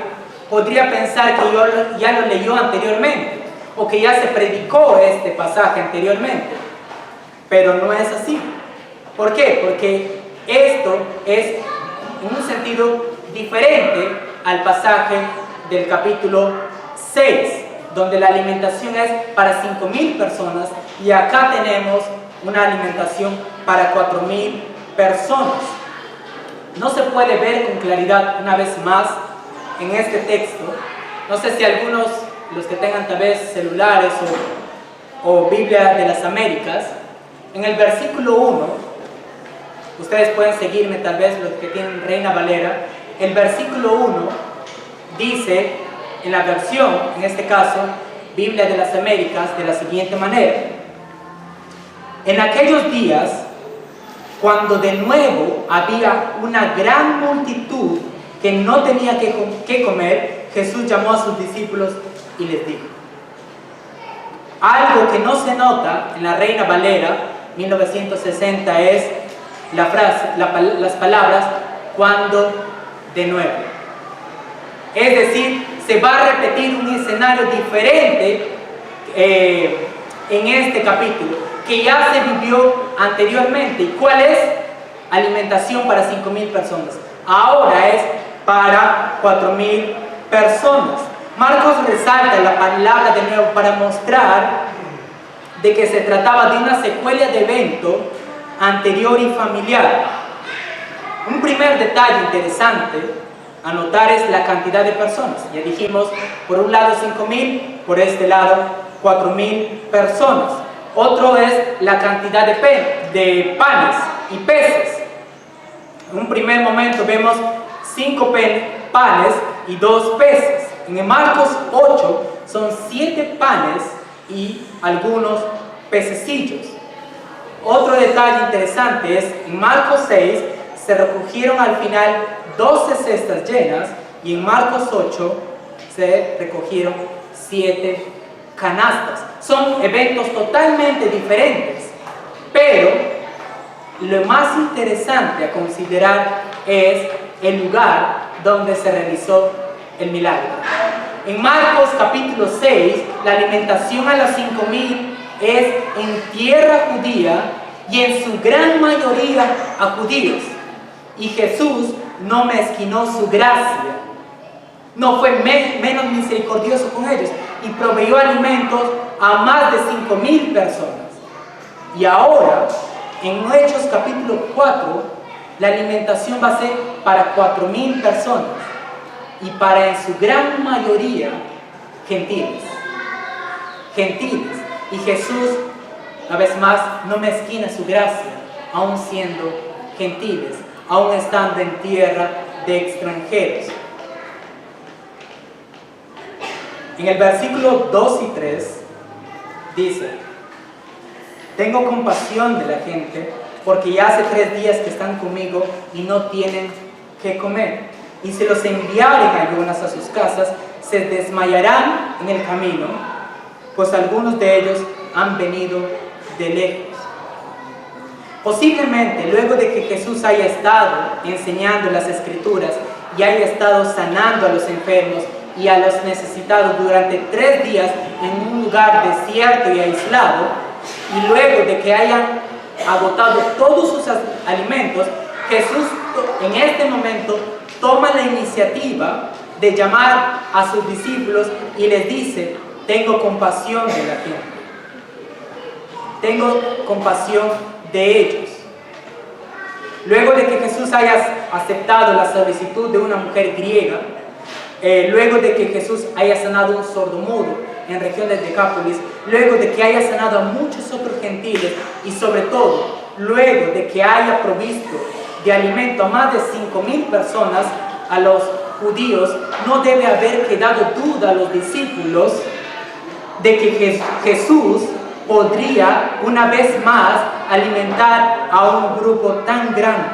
podría pensar que ya lo leyó anteriormente, o que ya se predicó este pasaje anteriormente, pero no es así. ¿Por qué? Porque esto es en un sentido diferente al pasaje del capítulo 6, donde la alimentación es para 5,000 personas, y acá tenemos una alimentación para 4,000 personas. No se puede ver con claridad una vez más en este texto. No sé si algunos, los que tengan tal vez celulares o Biblia de las Américas, en el versículo 1, ustedes pueden seguirme tal vez los que tienen Reina Valera. El versículo 1 dice, en la versión, en este caso, Biblia de las Américas, de la siguiente manera: en aquellos días, cuando de nuevo había una gran multitud que no tenía que comer, Jesús llamó a sus discípulos y les dijo. Algo que no se nota en la Reina Valera 1960 es la frase, las palabras "cuando de nuevo". Es decir, se va a repetir un escenario diferente en este capítulo, que ya se vivió anteriormente. ¿Y cuál es? Alimentación para 5,000 personas. Ahora es para 4,000 personas. Marcos resalta la palabra de nuevo para mostrar de que se trataba de una secuela de evento anterior y familiar. Un primer detalle interesante a notar es la cantidad de personas. Ya dijimos, por un lado 5,000, por este lado 4,000 personas. Otro es la cantidad de panes y peces. En un primer momento vemos 5 panes y 2 peces. En Marcos 8 son 7 panes y algunos pececillos. Otro detalle interesante es, en Marcos 6 se recogieron al final 12 cestas llenas y en Marcos 8 se recogieron 7 canastas. Son eventos totalmente diferentes, pero lo más interesante a considerar es el lugar donde se realizó el milagro. En Marcos capítulo 6, la alimentación a los 5,000 es en tierra judía y en su gran mayoría a judíos. Y Jesús no mezquinó su gracia, no fue menos misericordioso con ellos y proveyó alimentos a más de 5,000 personas. Y ahora, en Hechos capítulo 4, la alimentación va a ser para 4,000 personas y para en su gran mayoría gentiles. Gentiles. Y Jesús, una vez más, no mezquina su gracia, aun siendo gentiles, aun estando en tierra de extranjeros. En el versículo 2 y 3 dice: tengo compasión de la gente porque ya hace 3 días que están conmigo y no tienen que comer. Y si los enviaren algunas a sus casas, se desmayarán en el camino, pues algunos de ellos han venido de lejos. Posiblemente luego de que Jesús haya estado enseñando las Escrituras y haya estado sanando a los enfermos y a los necesitados durante 3 días en un lugar desierto y aislado, y luego de que hayan agotado todos sus alimentos, Jesús en este momento toma la iniciativa de llamar a sus discípulos y les dice: tengo compasión de la gente, tengo compasión de ellos. Luego de que Jesús haya aceptado la solicitud de una mujer griega, luego de que Jesús haya sanado un sordomudo en región de Decápolis, luego de que haya sanado a muchos otros gentiles y sobre todo, luego de que haya provisto de alimento a más de 5,000 personas a los judíos, no debe haber quedado duda a los discípulos de que Jesús podría una vez más alimentar a un grupo tan grande.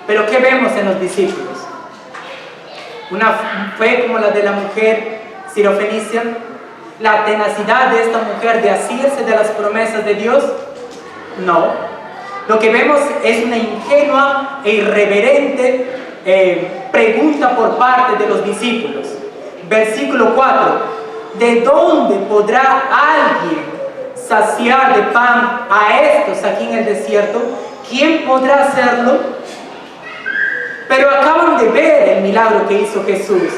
Pero ¿qué vemos en los discípulos? ¿Una fe como la de la mujer sirofenicia? ¿La tenacidad de esta mujer de asirse de las promesas de Dios? No. Lo que vemos es una ingenua e irreverente pregunta por parte de los discípulos. Versículo 4. ¿De dónde podrá alguien saciar de pan a estos aquí en el desierto? ¿Quién podrá hacerlo? Pero acaban de ver el milagro que hizo Jesús,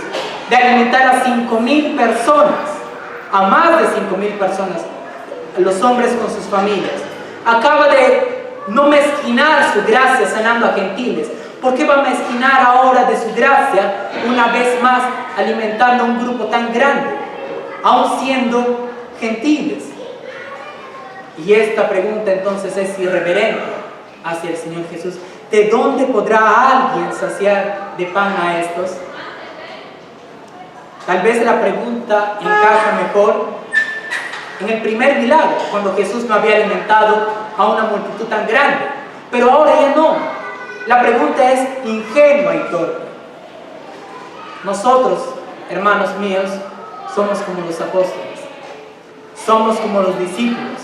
de alimentar a 5,000 personas, a más de 5,000 personas, a los hombres con sus familias. Acaba de no mezquinar su gracia sanando a gentiles. ¿Por qué va a mezquinar ahora de su gracia una vez más alimentando a un grupo tan grande, aun siendo gentiles? Y esta pregunta entonces es irreverente hacia el Señor Jesús. ¿De dónde podrá alguien saciar de pan a estos? Tal vez la pregunta encaja mejor en el primer milagro, cuando Jesús no había alimentado a una multitud tan grande. Pero ahora ya no. La pregunta es ingenua y torpe. Nosotros, hermanos míos, somos como los apóstoles. Somos como los discípulos,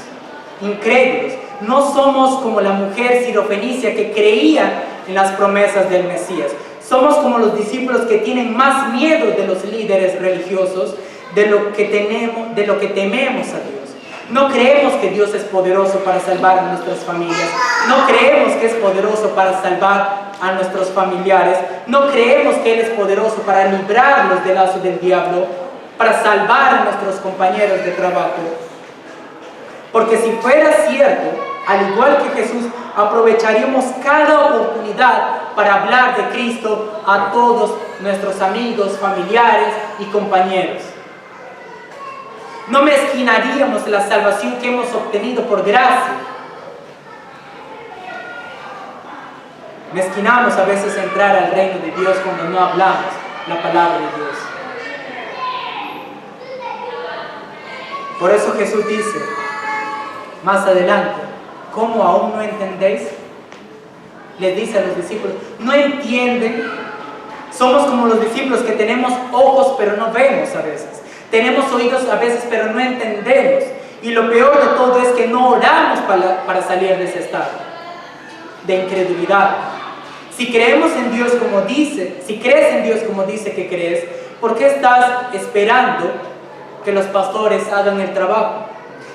incrédulos. No somos como la mujer sirofenicia que creía en las promesas del Mesías. Somos como los discípulos que tienen más miedo de los líderes religiosos, de lo que tememos a Dios. No creemos que Dios es poderoso para salvar a nuestras familias. No creemos que es poderoso para salvar a nuestros familiares. No creemos que Él es poderoso para librarnos del lazo del diablo, para salvar a nuestros compañeros de trabajo. Porque si fuera cierto, al igual que Jesús, aprovecharíamos cada oportunidad para hablar de Cristo a todos nuestros amigos, familiares y compañeros. No mezquinaríamos la salvación que hemos obtenido por gracia. Mezquinamos a veces entrar al reino de Dios cuando no hablamos la palabra de Dios. Por eso Jesús dice más adelante, ¿cómo aún no entendéis? Les dice a los discípulos, ¿no entienden? Somos como los discípulos que tenemos ojos pero no vemos a veces. Tenemos oídos a veces pero no entendemos. Y lo peor de todo es que no oramos para salir de ese estado de incredulidad. Si creemos en Dios como dice, si crees en Dios como dice que crees, ¿por qué estás esperando que los pastores hagan el trabajo?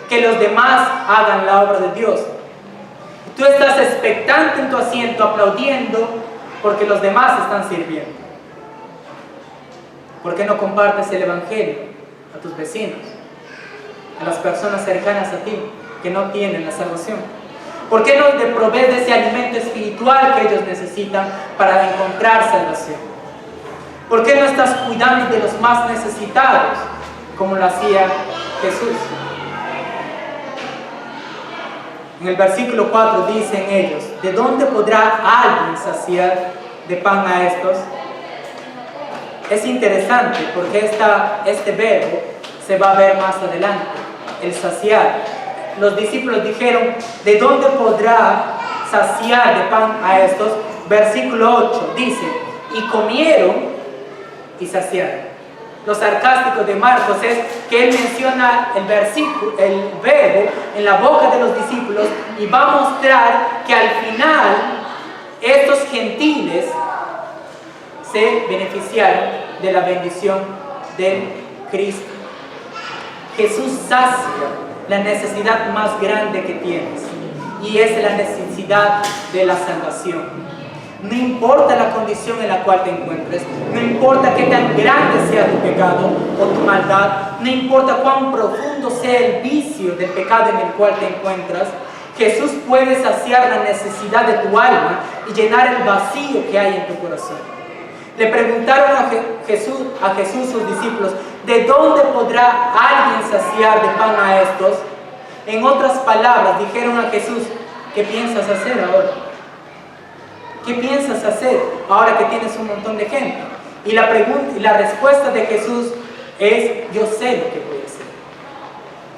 Que los demás hagan la obra de Dios. Tú estás expectante en tu asiento, aplaudiendo porque los demás están sirviendo. ¿Por qué no compartes el Evangelio a tus vecinos, a las personas cercanas a ti que no tienen la salvación? ¿Por qué no te provees de ese alimento espiritual que ellos necesitan para encontrar salvación? ¿Por qué no estás cuidando de los más necesitados como lo hacía Jesús? En el versículo 4 dicen ellos, ¿de dónde podrá alguien saciar de pan a estos? Es interesante porque este verbo se va a ver más adelante, el saciar. Los discípulos dijeron, ¿de dónde podrá saciar de pan a estos? Versículo 8 dice, y comieron y saciaron. Lo sarcástico de Marcos es que él menciona el verbo en la boca de los discípulos y va a mostrar que al final estos gentiles se beneficiaron de la bendición de Cristo. Jesús sacia la necesidad más grande que tienes y es la necesidad de la salvación. No importa la condición en la cual te encuentres, no importa qué tan grande sea tu pecado o tu maldad, no importa cuán profundo sea el vicio del pecado en el cual te encuentras, Jesús puede saciar la necesidad de tu alma y llenar el vacío que hay en tu corazón. Le preguntaron a Jesús sus discípulos, ¿de dónde podrá alguien saciar de pan a estos? En otras palabras, dijeron a Jesús, ¿qué piensas hacer ahora? ¿Qué piensas hacer ahora que tienes un montón de gente? Y la respuesta de Jesús es, yo sé lo que voy a hacer.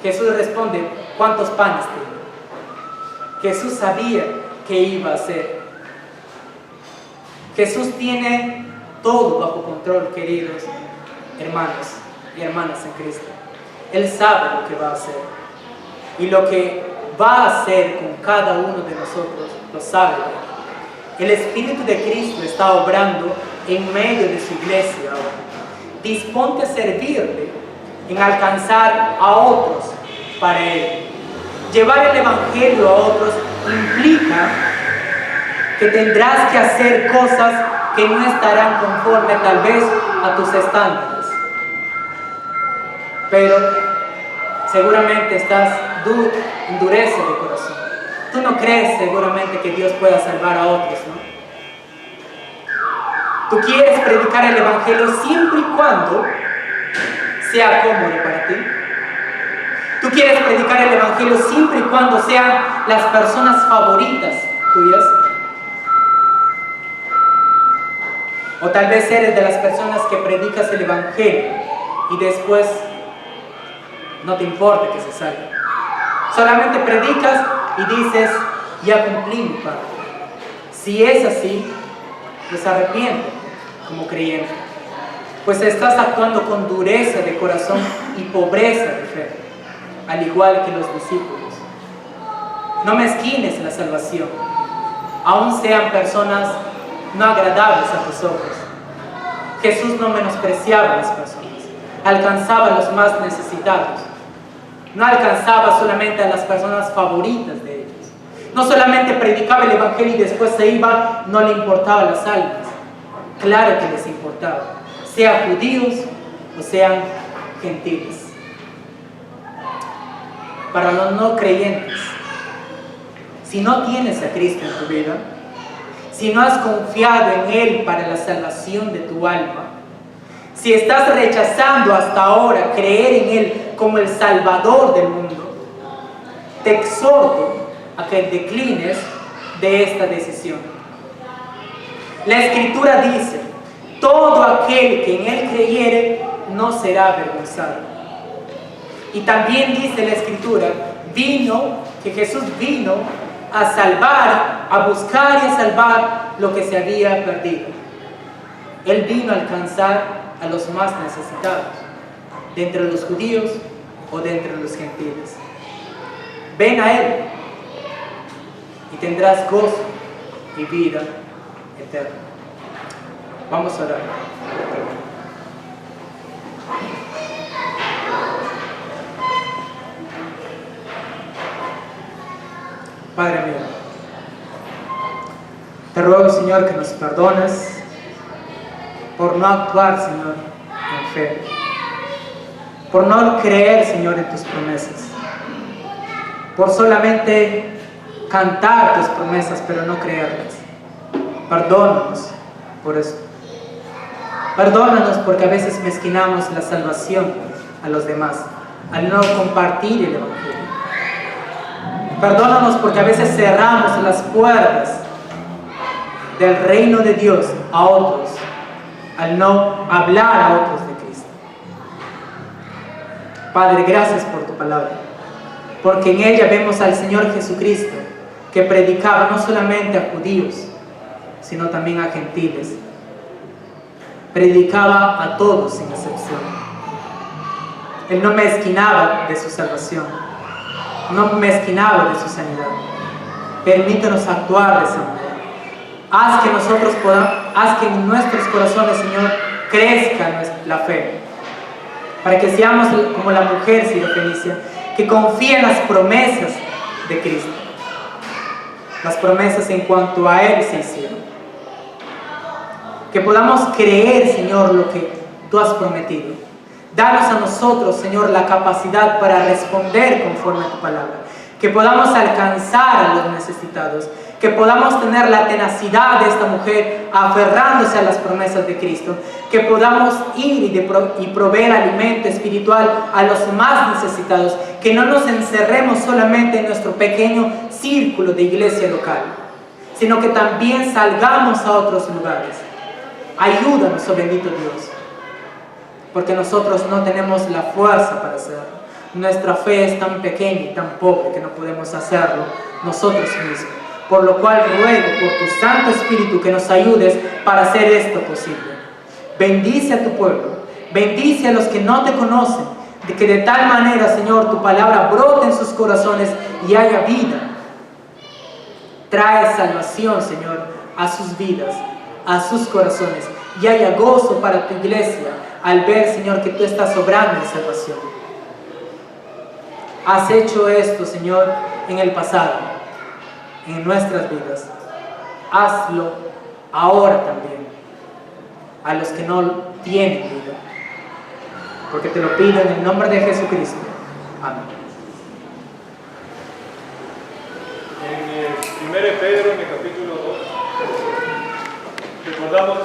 Jesús responde, ¿cuántos panes tiene? Jesús sabía qué iba a hacer. Jesús tiene todo bajo control, queridos hermanos y hermanas en Cristo. Él sabe lo que va a hacer. Y lo que va a hacer con cada uno de nosotros, lo sabe. El Espíritu de Cristo está obrando en medio de su iglesia ahora. Disponte a servirle en alcanzar a otros para Él. Llevar el Evangelio a otros implica que tendrás que hacer cosas que no estarán conforme tal vez a tus estándares. Pero seguramente estás en dureza de corazón. Tú no crees seguramente que Dios pueda salvar a otros, ¿no? Tú quieres predicar el Evangelio siempre y cuando sea cómodo para ti. Tú quieres predicar el Evangelio siempre y cuando sean las personas favoritas tuyas. O tal vez eres de las personas que predicas el Evangelio y después no te importa que se salga. Solamente predicas y dices, ya cumplí mi parte. Si es así, pues arrepiéntete como creyente, pues estás actuando con dureza de corazón y pobreza de fe, al igual que los discípulos. No mezquines la salvación, aun sean personas no agradables a tus ojos. Jesús no menospreciaba a las personas, alcanzaba a los más necesitados. No alcanzaba solamente a las personas favoritas de ellos. No solamente predicaba el Evangelio y después se iba, no le importaban las almas. Claro que les importaba, sean judíos o sean gentiles. Para los no creyentes, si no tienes a Cristo en tu vida, si no has confiado en Él para la salvación de tu alma, si estás rechazando hasta ahora creer en Él como el Salvador del mundo, te exhorto a que declines de esta decisión. La Escritura dice: todo aquel que en Él creyere no será avergonzado. Y también dice la Escritura que Jesús vino a salvar, a buscar y a salvar lo que se había perdido. Él vino a alcanzar a los más necesitados, de entre los judíos o de entre los gentiles. Ven a Él y tendrás gozo y vida eterna. Vamos a orar. Padre mío, te ruego, Señor, que nos perdones por no actuar, Señor, en fe, por no creer, Señor, en tus promesas, por solamente cantar tus promesas, pero no creerlas. Perdónanos por eso. Perdónanos porque a veces mezquinamos la salvación a los demás, al no compartir el Evangelio. Perdónanos porque a veces cerramos las puertas del reino de Dios a otros, al no hablar a otros de Cristo. Padre, gracias por tu palabra, porque en ella vemos al Señor Jesucristo, que predicaba no solamente a judíos, sino también a gentiles. Predicaba a todos sin excepción. Él no mezquinaba de su salvación, no mezquinaba de su sanidad. Permítanos actuar de esa manera. Haz que en nuestros corazones, Señor, crezca la fe, para que seamos como la mujer sirofenicia, que confía en las promesas de Cristo, las promesas en cuanto a Él se hicieron. Que podamos creer, Señor, lo que tú has prometido. Danos a nosotros, Señor, la capacidad para responder conforme a tu palabra. Que podamos alcanzar a los necesitados. Que podamos tener la tenacidad de esta mujer aferrándose a las promesas de Cristo. Que podamos ir y proveer alimento espiritual a los más necesitados. Que no nos encerremos solamente en nuestro pequeño círculo de iglesia local, sino que también salgamos a otros lugares. Ayúdanos, oh bendito Dios, porque nosotros no tenemos la fuerza para hacerlo. Nuestra fe es tan pequeña y tan pobre que no podemos hacerlo nosotros mismos. Por lo cual ruego por tu Santo Espíritu que nos ayudes para hacer esto posible. Bendice a tu pueblo, bendice a los que no te conocen, de que de tal manera, Señor, tu palabra brote en sus corazones y haya vida. Trae salvación, Señor, a sus vidas, a sus corazones, y haya gozo para tu iglesia al ver, Señor, que tú estás obrando en salvación. Has hecho esto, Señor, en el pasado, en nuestras vidas. Hazlo ahora también a los que no tienen vida, porque te lo pido en el nombre de Jesucristo. Amén. En 1 Pedro, en el capítulo 2, recordamos